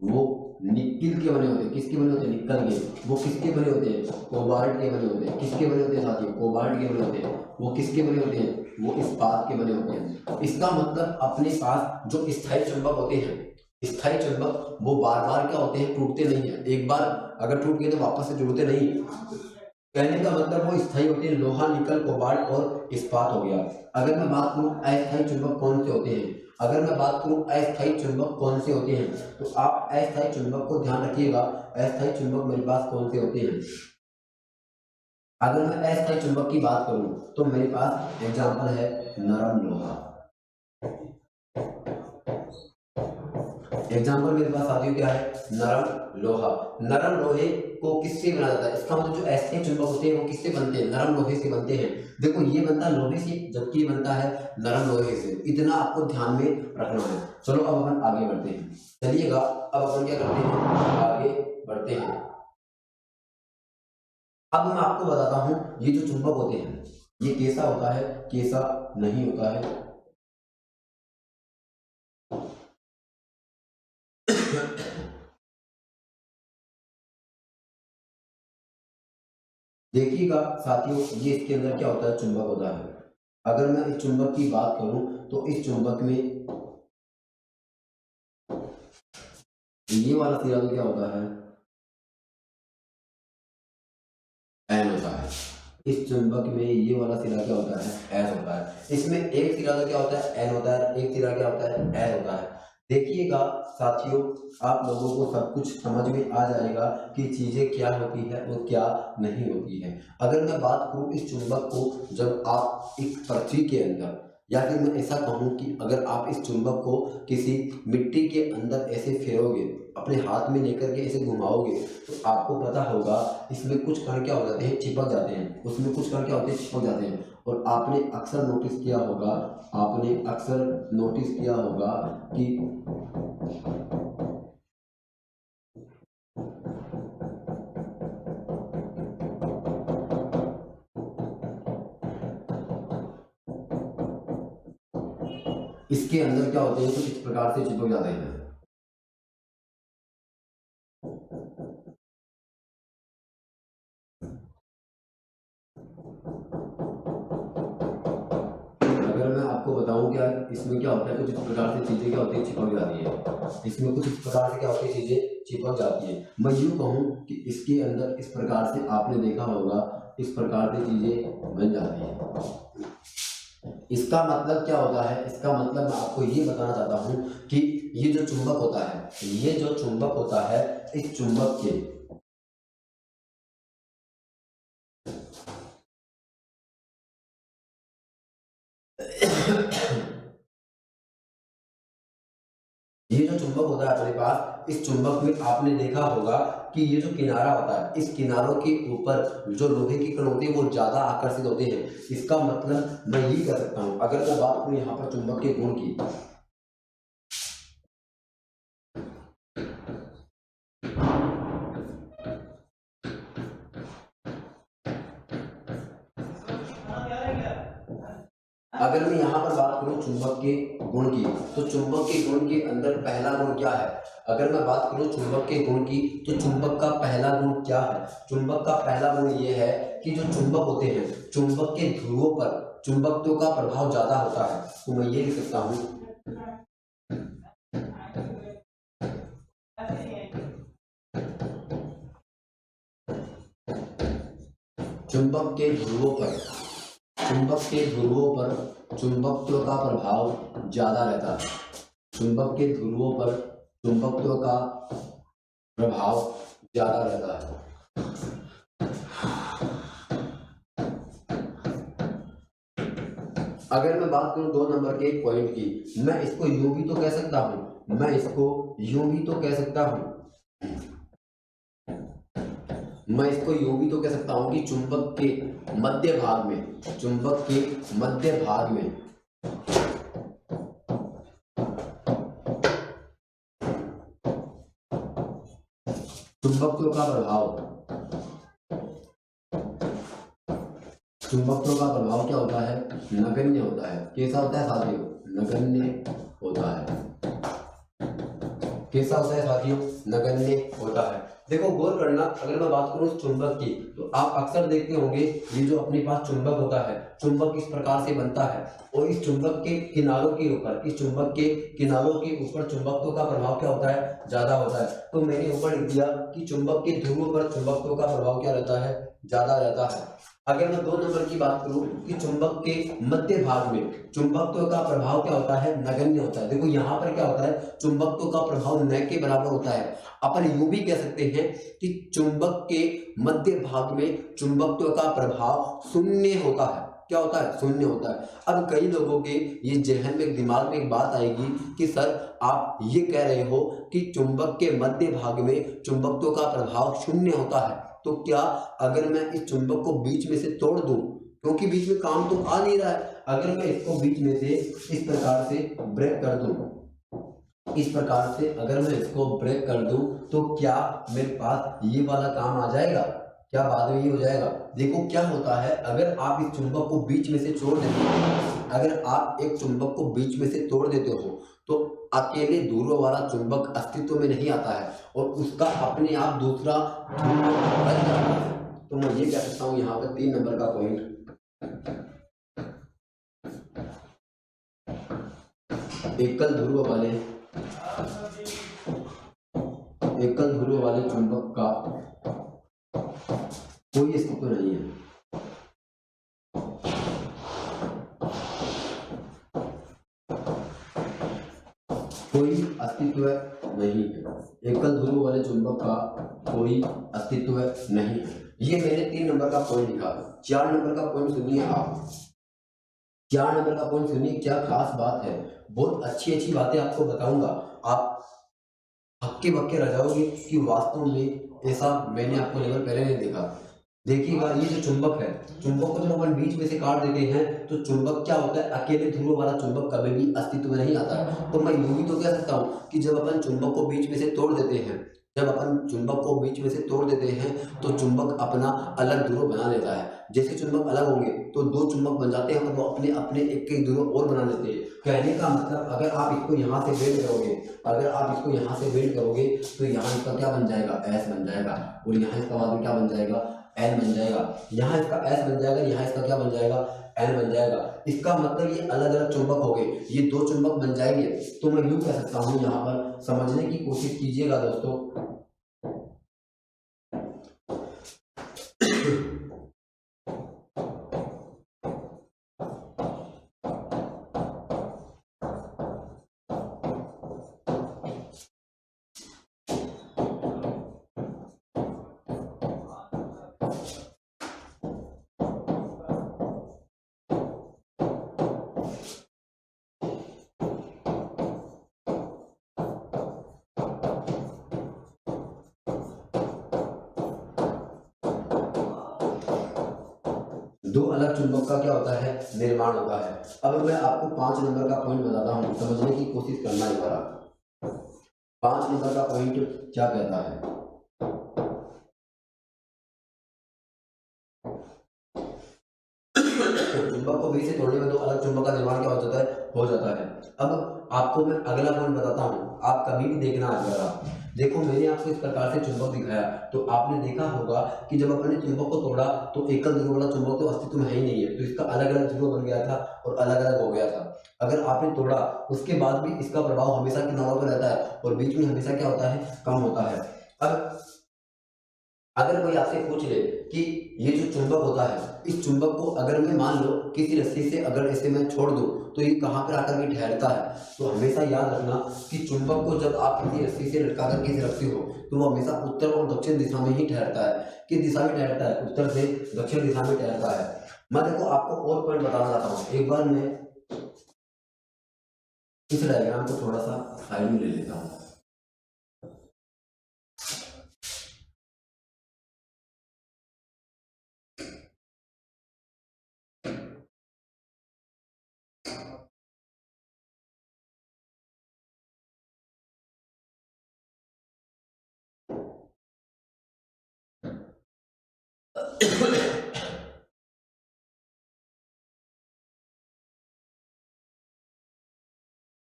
वो निक्किल के बने होते हैं। किसके बने होते हैं? निक्कल के। वो किसके बने होते हैं? कोबाल्ट के बने होते हैं। किसके बने होते हैं साथियों? कोबाल्ट के बने होते हैं। वो किसके बने होते हैं? वो इस्पात के बने होते हैं। इसका मतलब अपने पास जो स्थायी चुंबक होते हैं, स्थायी चुंबक वो बार बार क्या होते हैं? टूटते नहीं है। एक बार अगर टूट गए तो वापस से जुड़ते नहीं। कहने का मतलब वो स्थायी होते हैं। लोहा, निकल, कोबाल्ट और इस्पात हो गया। अगर मैं बात करूं अस्थायी चुंबक कौन से होते हैं, अगर मैं बात करूं अस्थायी चुंबक कौन से होते हैं, तो आप अस्थायी चुंबक को ध्यान रखिएगा। अस्थायी चुंबक मेरे पास कौन से होते हैं? अगर मैं अस्थायी चुंबक की बात करूं तो मेरे पास एग्जांपल है नरम लोहा। एग्जाम्पल मेरे पास साथियों क्या है? नरम लोहा। नरम लोहे को किससे बनाया जाता है? इसका मतलब जो अस्थायी चुंबक होते हैं वो किससे बनते हैं? नरम लोहे से बनते हैं। देखो, ये बनता है लोहे से, जबकि ये बनता है नरम लोहे से। इतना आपको ध्यान में रखना है। चलो अब अपन आगे बढ़ते हैं। चलिएगा, अब अपन क्या करते हैं? आगे बढ़ते हैं। अब मैं आपको बताता हूं, ये जो चुंबक होते हैं ये कैसा होता है, कैसा नहीं होता है। देखिएगा साथियों, ये इसके अंदर क्या होता है? चुंबक होता है। अगर मैं इस चुंबक की बात करूं तो इस चुंबक में ये वाला सिरा तो क्या होता है? एन होता है। इस चुंबक में ये वाला सिरा क्या होता है? एन होता है। इसमें एक सिरा तो क्या होता है? एन होता है। एक सिरा क्या होता है? एन होता है। देखिएगा साथियों, आप लोगों को सब कुछ समझ में आ जाएगा कि चीजें क्या होती है और क्या नहीं होती है। अगर मैं बात करूं इस चुंबक को, जब आप एक पृथ्वी के अंदर, या फिर मैं ऐसा कहूं कि अगर आप इस चुंबक को किसी मिट्टी के अंदर ऐसे फेरोगे, अपने हाथ में लेकर के ऐसे घुमाओगे, तो आपको पता होगा इसमें कुछ कण क्या हो जाते हैं? चिपक जाते हैं। उसमें कुछ कण क्या होते हैं? चिपक जाते हैं। और आपने अक्सर नोटिस किया होगा, आपने अक्सर नोटिस किया होगा कि इसके अंदर क्या होते हैं? कुछ इस प्रकार से चिपक जाते हैं। अगर मैं आपको बताऊं क्या इसमें क्या होता है, कुछ इस प्रकार से चीजें क्या होती है? चिपक जाती है। इसमें कुछ इस प्रकार से क्या होती है? चीजें चिपक जाती है। मैं यूं कहूं कि इसके अंदर इस प्रकार से आपने देखा होगा, इस प्रकार से चीजें बन जाती है। इसका मतलब क्या होता है? इसका मतलब मैं आपको ये बताना चाहता हूं कि ये जो चुंबक होता है, ये जो चुंबक होता है, इस चुंबक के ये जो चुंबक होता है अपने पास, इस चुंबक में आपने देखा होगा कि ये जो किनारा होता है, इस किनारों के ऊपर जो लोहे की कण होती है वो ज्यादा आकर्षित होते हैं। इसका मतलब मैं ये कह सकता हूं, अगर मैं बात करूं यहाँ पर चुंबक के गुण की, अगर मैं यहाँ पर बात करूं चुंबक के गुण की, तो चुंबक के गुण के अंदर पहला गुण क्या है? अगर मैं बात करूं चुंबक के गुण की, तो चुंबक का पहला गुण क्या है? चुंबक का पहला गुण ये है कि जो चुंबक होते हैं, चुंबक के ध्रुवों पर चुंबकत्व का प्रभाव ज्यादा होता है। तो मैं ये लिख सकता हूँ, चुंबक के ध्रुवों पर, चुंबक के ध्रुवों पर चुंबकत्व का प्रभाव ज्यादा रहता है। चुंबक के ध्रुवों पर चुंबकत्व का प्रभाव ज्यादा रहता है। अगर मैं बात करूं 2 नंबर के एक पॉइंट की, मैं इसको यूं भी तो कह सकता हूं, मैं इसको यूं भी तो कह सकता हूं, मैं इसको यूं भी तो कह सकता हूं कि चुंबक के मध्य भाग में, चुंबक के मध्य भाग में चुंबकत्व का प्रभाव, चुंबकत्व का प्रभाव क्या होता है? नगण्य होता है। कैसा होता है साथियों? नगण्य होता है। कैसा होता है साथियों? नगण्य होता है। देखो गौर करना, अगर मैं बात करूं चुंबक की, तो आप अक्सर देखते होंगे ये जो अपने पास चुंबक होता है, चुंबक इस प्रकार से बनता है और इस चुंबक के किनारों के ऊपर, इस चुंबक के किनारों के ऊपर चुंबकत्व का प्रभाव क्या होता है? ज्यादा होता है। तो मैंने ऊपर लिख दिया कि चुंबक के ध्रुवों पर चुंबकत्व का प्रभाव क्या रहता है? ज्यादा रहता है। अगर मैं 2 नंबर की बात करूं कि चुंबक के मध्य भाग में चुंबकत्व का प्रभाव क्या होता है? नगण्य होता है। देखो यहाँ पर क्या होता है? चुंबकत्व का प्रभाव न के बराबर होता है। अपन यूं भी कह सकते हैं कि चुंबक के मध्य भाग में चुंबकत्व का प्रभाव शून्य होता है। क्या होता है? शून्य होता है। अब कई लोगों के ये जहन में, दिमाग में एक बात आएगी कि सर आप ये कह रहे हो कि चुंबक के मध्य भाग में चुंबकत्व का प्रभाव शून्य होता है, तो क्या अगर मैं इस चुंबक को बीच में से तोड़ दूं, क्योंकि बीच में काम तो आ नहीं रहा है, अगर मैं इसको बीच में से इस प्रकार से ब्रेक कर दूं, इस प्रकार से अगर मैं इसको ब्रेक कर दूं, तो क्या मेरे पास ये वाला काम आ जाएगा? क्या बाद में ये हो जाएगा? देखो क्या होता है, अगर आप इस चुंबक को बीच में से तोड़ देते हो, अगर आप एक चुंबक को बीच में से तोड़ देते हो, तो अकेले ध्रुव वाला चुंबक अस्तित्व में नहीं आता है और उसका अपने आप दूसरा ध्रुव बन जाता है। तो मैं ये कह सकता हूं यहाँ पर 3 नंबर का पॉइंट, एकल ध्रुव वाले चुंबक का कोई अस्तित्व नहीं है। कोई अस्तित्व नहीं है। एकल ध्रुव वाले चुंबक का कोई अस्तित्व नहीं है। ये मैंने 3 नंबर का पॉइंट लिखा। 4 नंबर का पॉइंट सुनिए आप। 4 नंबर का पॉइंट सुनिए, क्या खास बात है। बहुत अच्छी अच्छी बातें आपको बताऊंगा, आप हक्के बक्के रह जाओगे कि वास्तव में ऐसा मैंने आपको लेवल पहले नहीं देखा। देखिएगा ये जो चुंबक है, चुंबक को जब अपन बीच में से काट देते हैं तो चुंबक क्या होता है? अकेले ध्रुव वाला चुंबक कभी भी अस्तित्व में नहीं आता है। तो मैं यूं भी तो कह सकता हूँ कि जब अपन चुंबक को बीच में से तोड़ देते हैं, जब अपन चुंबक को बीच में से तोड़ देते हैं तो चुंबक अपना अलग ध्रुव बना लेता है। जैसे चुंबक अलग होंगे तो 2 चुंबक बन जाते हैं और वो अपने अपने एक ध्रुव और बना लेते हैं। कहने का मतलब, अगर आप इसको यहाँ से बेंड करोगे, अगर आप इसको यहाँ से बेंड करोगे तो यहाँ इसका क्या बन जाएगा? एस बन जाएगा और यहाँ इसका बाद में क्या बन जाएगा? एन बन जाएगा। यहाँ इसका एस बन जाएगा, यहाँ इसका क्या बन जाएगा? एन बन जाएगा। इसका मतलब ये अलग अलग चुंबक हो गए, ये 2 चुंबक बन जाएंगे। तो मैं यूं कह सकता हूं, यहाँ पर समझने की कोशिश कीजिएगा दोस्तों। दो अलग चुंबक का क्या होता है? निर्माण होता है। अब मैं आपको 5 नंबर का पॉइंट बताता हूं, समझने की कोशिश करना एक बार। 5 नंबर का पॉइंट क्या कहता है? चुंबक को बीच से तोड़ने में 2 अलग चुंबक का निर्माण क्या हो जाता है? हो जाता है। अब आपको मैं अगला पॉइंट बताता हूं, आप कभी भी देखना अगला। देखो मैंने आपको इस प्रकार से चुंबक दिखाया, तो आपने देखा होगा कि जब अपन ने चुंबक को तोड़ा तो एकल ध्रुव वाला चुंबक तो अस्तित्व में ही नहीं है, तो इसका अलग अलग ध्रुव बन गया था और अलग अलग हो गया था। अगर आपने तोड़ा उसके बाद भी इसका प्रभाव हमेशा किनारों पर रहता है और बीच में हमेशा क्या होता है? कम होता है। अब अगर कोई आपसे पूछ ले कि ये जो चुंबक होता है, इस चुंबक को अगर मैं मान लो किसी रस्सी से अगर इसे मैं छोड़ दूं तो ये कहाँ पर आकर के ठहरता है, तो हमेशा याद रखना कि चुंबक को जब आप किसी रस्सी से लटका कर के रखते हो तो वो हमेशा उत्तर और दक्षिण दिशा में ही ठहरता है। किस दिशा में ठहरता है? उत्तर से दक्षिण दिशा में ठहरता है। मैं देखो आपको और पॉइंट बताना चाहता हूँ। एक बार मैं इस डायग्राम को थोड़ा सा साइड में ले लेता हूँ।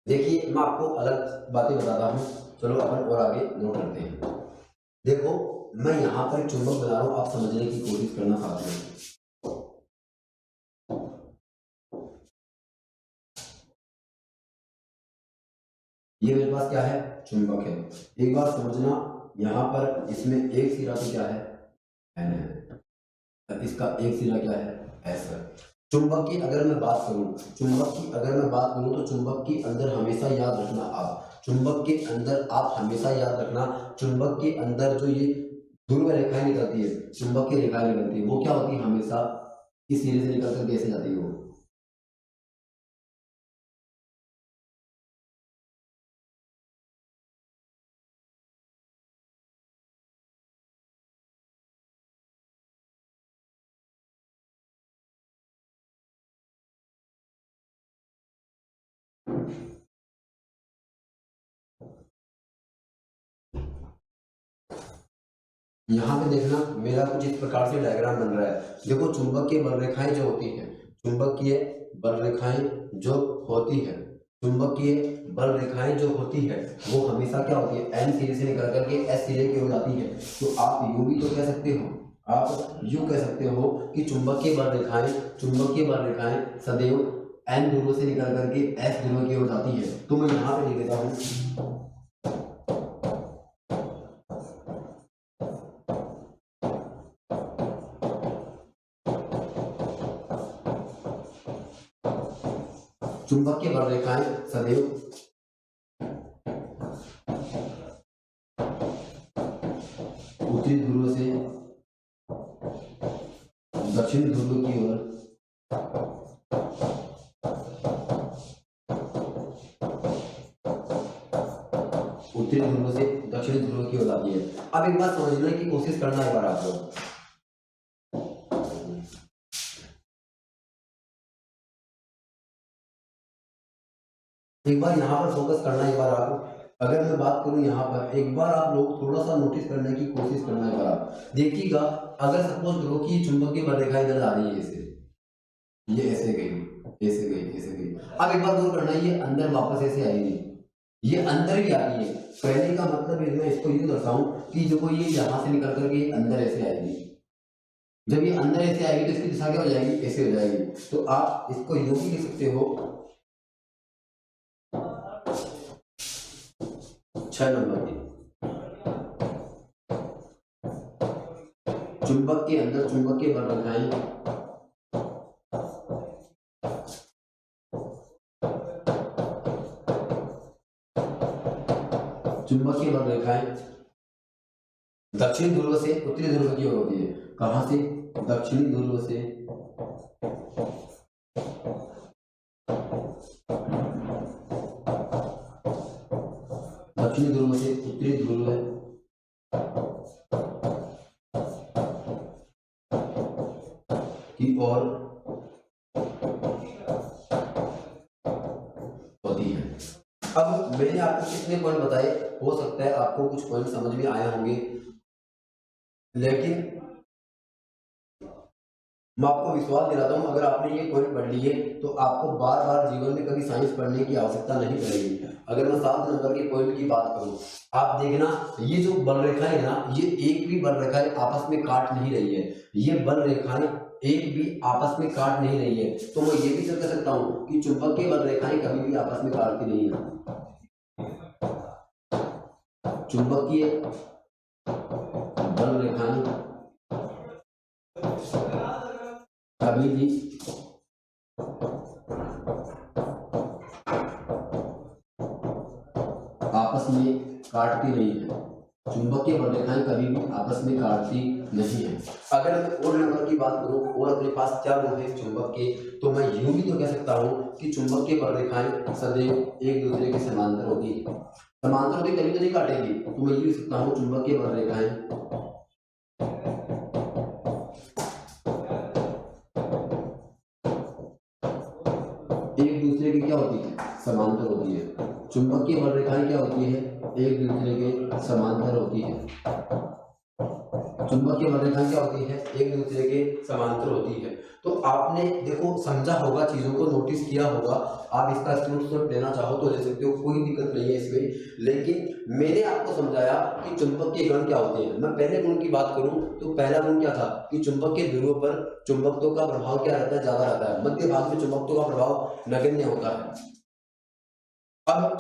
देखिए मैं आपको अलग बातें बताता हूँ, चलो अपन और आगे नोट करते हैं। देखो मैं यहाँ पर एक चुंबक बना रहा हूँ, आप समझने की कोशिश करना साथ में। ये मेरे पास क्या है, चुंबक है। एक बार समझना, यहाँ पर इसमें एक सिरा तो क्या है, एन है, इसका एक सिरा क्या है, एस है। चुंबक की अगर मैं बात करूं, तो चुंबक के अंदर हमेशा याद रखना, आप चुंबक के अंदर आप हमेशा याद रखना, चुंबक के अंदर जो ये ध्रुव रेखाएं निकलती है, चुंबक की रेखाएं निकलती है, वो क्या होती है, हमेशा इस सिरे से निकल कर कैसे जाती है वो। यहाँ पे देखना मेरा कुछ इस प्रकार से डायग्राम बन रहा है। देखो चुंबकीय बल रेखाएं जो होती है, चुंबकीय बल रेखाएं जो होती है, चुंबकीय बल रेखाएं जो होती है वो हमेशा क्या होती है, एन सिरे से निकल करके एस सिरे की हो जाती है। तो आप यूं भी तो कह सकते हो, आप यूं कह सकते हो कि चुंबकीय बल रेखाएं सदैव एन ध्रुव से निकल करके एस ध्रुव की हो जाती है। तो मैं यहाँ पे लिख देता हूँ, चुंबकीय बल रेखाएं सदैव उत्तरी ध्रुव से दक्षिण ध्रुव की ओर उत्तरी ध्रुव से दक्षिण ध्रुव की ओर आती है। अब एक बात समझने की कोशिश करना एक बार आप लोग, एक बार यहाँ पर फोकस करना, एक बार आप, अगर मैं बात करूं यहाँ पर, एक बार आप लोग थोड़ा सा नोटिस करने की कोशिश करना, एक बार आप देखिएगा। अगर सपोज करो कि चुंबकीय बल रेखा इधर आ रही है, ऐसे ये ऐसे गई, ऐसे गई, ऐसे गई। अब एक बार गौर करना, ये अंदर वापस ऐसे आएगी, ये अंदर भी आती है। कहने का मतलब मैं इसको यूं दर्शाऊं कि देखो ये यहाँ से निकल करके अंदर ऐसे आएगी, जब ये अंदर ऐसे आएगी तो इसकी दिशा क्या हो जाएगी, ऐसे हो जाएगी। तो आप इसको यूं भी लिख सकते हो, 6 नंबर की, चुंबक के अंदर चुंबकीय बल रेखाएं चुंबकीय बल रेखाएं दक्षिण ध्रुव से उत्तरी ध्रुव की ओर होती है। कहां से, दक्षिणी ध्रुव से दक्षिणी ध्रुव से उत्तरी ध्रुव की ओर होती है। अब मैंने आपको कितने पॉइंट बताए, हो सकता है आपको कुछ पॉइंट समझ में आए होंगे, लेकिन मैं आपको विश्वास दिलाता हूं, अगर आपने ये पॉइंट पढ़ लिए तो आपको बार बार जीवन में कभी साइंस पढ़ने की आवश्यकता नहीं पड़ेगी। अगर मैं 7 नंबर के पॉइंट की बात करूं, आप देखना ये जो बल रेखाएं है ना, ये एक भी बल रेखाएं आपस में काट नहीं रही है, ये बल रेखाएं एक भी आपस में काट नहीं रही है। तो मैं ये भी कह सकता हूं कि चुंबकीय बल रेखाएं कभी भी आपस में काटती नहीं है, चुंबकीय बल रेखाएं कभी भी आपस में काटती नहीं है। चुंबकीय बलरेखाएं कभी भी आपस में काटती नहीं है। अगर मैं और नंबर की बात करूं और अपने पास क्या गुण है चुंबक के, तो मैं यूं भी तो कह सकता हूं कि चुंबकीय बलरेखाएं सदैव एक दूसरे के समांतर होती है। समांतर होती तभी तो नहीं काटेगी, तो मैं यूं सकता हूं चुंबकीय बलरेखाएं एक दूसरे की क्या होती है, समांतर होती है। चुंबकीय बलरेखाएं क्या होती है, एक दूसरे के समांतर होती है। चुंबकीय बलरेखाएं क्या होती है, एक दूसरे के समांतर होती है। तो आपने देखो समझा होगा, चीजों को नोटिस किया होगा। आप इसका स्क्रीनशॉट लेना चाहो तो ले सकते हो, कोई दिक्कत नहीं है इसमें। लेकिन मैंने आपको समझाया कि चुंबकीय गुण क्या होते हैं। मैं पहले गुण की बात करूं तो पहला गुण क्या था कि चुंबक के ध्रुवों पर चुंबकत्व का प्रभाव क्या रहता है, ज्यादा रहता है। मध्य भाग में चुंबकत्व का प्रभाव नगण्य होता है। अब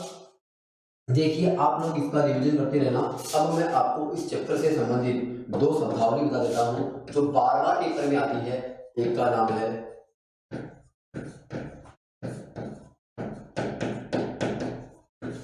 देखिए, आप लोग इसका रिवीजन करते रहना। अब मैं आपको इस चैप्टर से संबंधित दो शब्दावली बता देता हूँ जो बार बार पेपर में आती है। एक का नाम है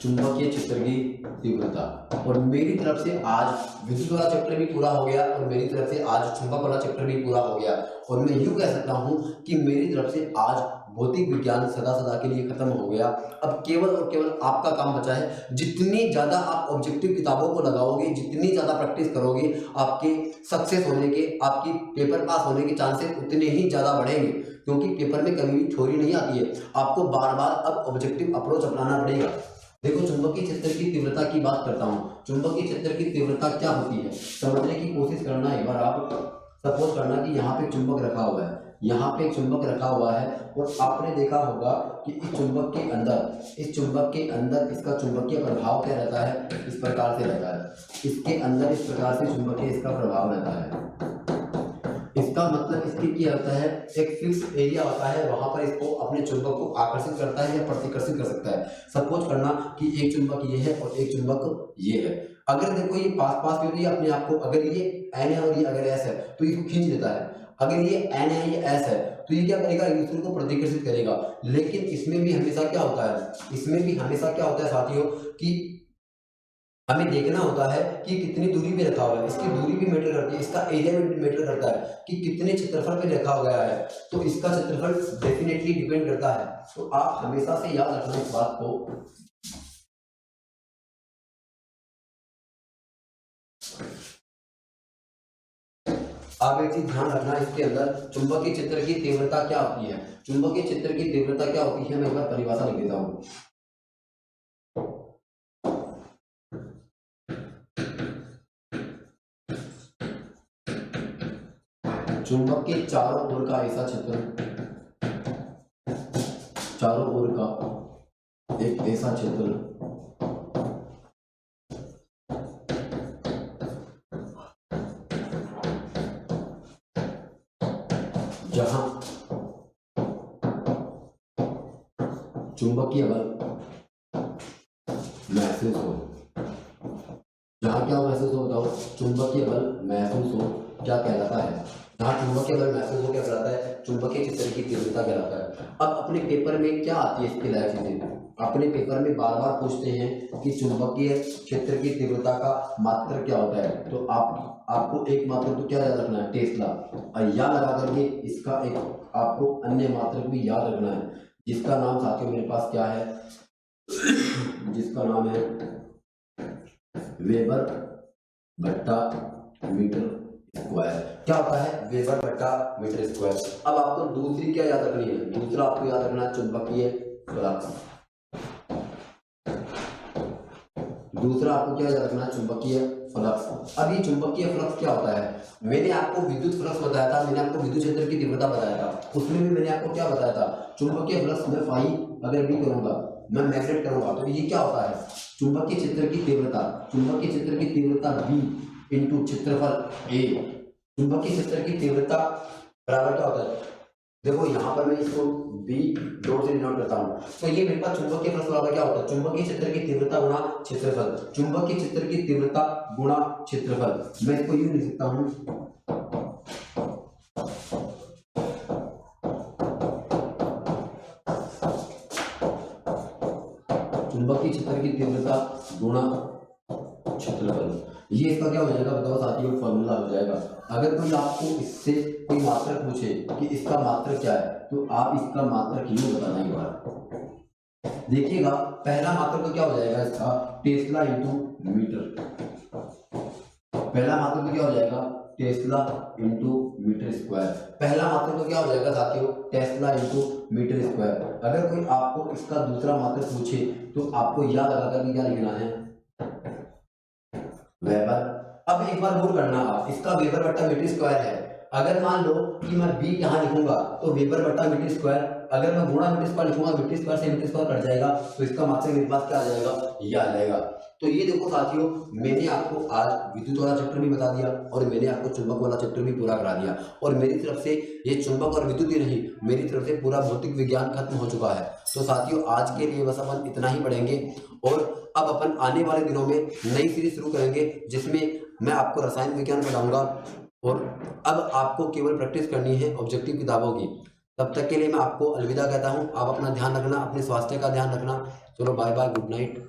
चुंबकीय क्षेत्र की तीव्रता, और मेरी तरफ से आज विद्युत वाला चैप्टर भी पूरा हो गया और मेरी तरफ से आज चुंबक वाला चैप्टर भी पूरा हो गया। और मैं यूं कह सकता हूं कि मेरी तरफ से आज भौतिक विज्ञान सदा सदा के लिए खत्म हो गया। अब केवल और केवल आपका काम बचा है। जितनी ज्यादा आप ऑब्जेक्टिव किताबों को लगाओगे, जितनी ज्यादा प्रैक्टिस करोगे, आपके सक्सेस होने के, आपकी पेपर पास होने के चांसेस उतने ही ज्यादा बढ़ेंगे। क्योंकि पेपर में कभी भी थ्योरी नहीं आती है, आपको बार बार अब ऑब्जेक्टिव अप्रोच अपनाना पड़ेगा। देखो, चुंबकीय क्षेत्र की तीव्रता की बात करता हूँ। चुंबकीय क्षेत्र की तीव्रता क्या होती है, समझने की कोशिश करना। एक बार आप सपोज करना कि यहाँ पे चुंबक रखा हुआ है, यहाँ पे चुंबक रखा हुआ है, और आपने देखा होगा कि इस चुंबक के अंदर इसका चुंबकीय प्रभाव क्या रहता है, इस प्रकार से रहता है। इसके अंदर इस प्रकार से चुंबकीय इसका प्रभाव रहता है। इसका मतलब इसकी क्या होता है, एक फिक्स एरिया होता है, वहां पर इसको अपने चुंबक को आकर्षित करता है या प्रतिकर्षित कर सकता है। सपोज करना कि एक चुंबक ये है और एक चुंबक ये है। अगर देखो ये पास पास में, तो ये अपने आप को, अगर ये एन है और ये अगर एस है तो इसको खींच लेता है। अगर ये एन है ये एस है तो ये क्या करेगा, एक दूसरे को प्रतिकर्षित करेगा। लेकिन इसमें भी हमेशा क्या होता है साथियों, कि हमें देखना होता है कि कितनी दूरी पे रखा हुआ है। इसकी दूरी भी मैटर करती है, इसका एरिया भी मैटर करता है कि कितने क्षेत्रफल पे रखा गया है। तो इसका क्षेत्रफल डेफिनेटली डिपेंड करता है। तो आप हमेशा से याद रखना इस बात को। आप एक चीज ध्यान रखना, इसके अंदर चुंबकीय क्षेत्र की तीव्रता क्या होती है। चुंबकीय क्षेत्र की तीव्रता क्या होती है, मैं एक बार परिभाषा लिख देता हूँ। चुंबक के चारों ओर का ऐसा क्षेत्र, चारों ओर का एक ऐसा क्षेत्र जहां चुंबकीय बल महसूस हो। जहां क्या महसूस हो, बताओ, चुंबकीय बल महसूस हो, क्या कहलाता है। जहां चुंबकीय बल महसूस हो क्या कहलाता है, चुंबकीय क्षेत्र की तीव्रता कहलाता है। अब अपने पेपर में क्या आती है इसके लायक चीजें, अपने पेपर में बार बार पूछते हैं कि चुंबकीय क्षेत्र की तीव्रता का मात्रक क्या होता है। तो आपको एक मात्रक तो क्या याद रखना है, टेस्ला, और याद लगा करके इसका एक आपको अन्य मात्रक भी याद रखना है, जिसका नाम साथियों मेरे पास क्या है, जिसका नाम है वेबर बट्टा मीटर स्क्वायर। क्या होता है, वेबर बट्टा मीटर स्क्वायर। अब आपको दूसरी क्या याद रखनी है, दूसरा आपको याद रखना है चुंबकीय फ्लक्स। दूसरा आपको क्या याद रखना है, चुंबकीय फ्लक्स। अब ये चुंबकीय फ्लक्स क्या होता है, मैंने आपको विद्युत फ्लक्स बताया था, मैंने आपको विद्युत क्षेत्र की तीव्रता बताया था, उसमें भी मैंने आपको क्या बताया था, चुंबकीय फ्लक्स में फाई अगर भी करूंगा, मैं मैग्नेट करूंगा, तो ये क्या होता है, चुंबकीय क्षेत्र की तीव्रता, चुंबकीय क्षेत्र की तीव्रता बी इंटू क्षेत्रफल ए। चुंबकीय क्षेत्र की तीव्रता बराबर क्या होता है, देखो यहाँ पर मैं इसको बी डॉट से डिनोट करता हूँ। तो ये मेरे पास चुंबकीय फ्लक्स बराबर क्या होता है, चुंबकीय क्षेत्र की तीव्रता गुणा क्षेत्रफल, चुंबकीय क्षेत्र की तीव्रता गुणा क्षेत्रफल। मैं इसको यूं लिख सकता हूँ, चुंबकीय क्षेत्र की तीव्रता गुणा क्षेत्रफल। ये इसका क्या हो जाएगा बताओ साथियों, फॉर्मूला हो जाएगा। अगर कोई आपको इससे कोई मात्रक पूछे कि इसका मात्रक क्या है, तो आप इसका मात्रक यूं बताना एक बार। देखिएगा पहला मात्रक तो क्या हो जाएगा इसका, टेस्ला इंटू मीटर। पहला मात्रक तो क्या हो जाएगा, टेस्ला इंटू मीटर स्क्वायर। पहला मात्रक तो क्या हो जाएगा साथियों, टेस्ला इंटू मीटर स्क्वायर। अगर कोई आपको इसका दूसरा मात्रक पूछे तो आपको याद लगाकर के क्या लिखना है, वेबर। अब एक बार नोट करना आप, इसका वेबर बटा मीटर स्क्वायर है। अगर मान लो कि मैं बी यहाँ लिखूंगा तो वेबर बटा मीटर स्क्वायर, अगर मैं गुणा मीटर स्क्वायर लिखूंगा मीटर स्क्वायर से मीटर स्क्वायर कट जाएगा, तो इसका मात्रक मेरे पास क्या आ जाएगा, ये आ जाएगा। तो ये देखो साथियों, मैंने आपको आज विद्युत वाला चैप्टर भी बता दिया और मैंने आपको चुंबक वाला चैप्टर भी पूरा करा दिया। और मेरी तरफ से ये चुंबक और विद्युत ही नहीं, मेरी तरफ से पूरा भौतिक विज्ञान खत्म हो चुका है। तो साथियों आज के लिए बस अपन इतना ही पढ़ेंगे और अब अपन आने वाले दिनों में नई सीरीज शुरू करेंगे जिसमें मैं आपको रसायन विज्ञान पढ़ाऊंगा। और अब आपको केवल प्रैक्टिस करनी है ऑब्जेक्टिव किताबों की। तब तक के लिए मैं आपको अलविदा कहता हूं। आप अपना ध्यान रखना, अपने स्वास्थ्य का ध्यान रखना। चलो बाय बाय, गुड नाइट।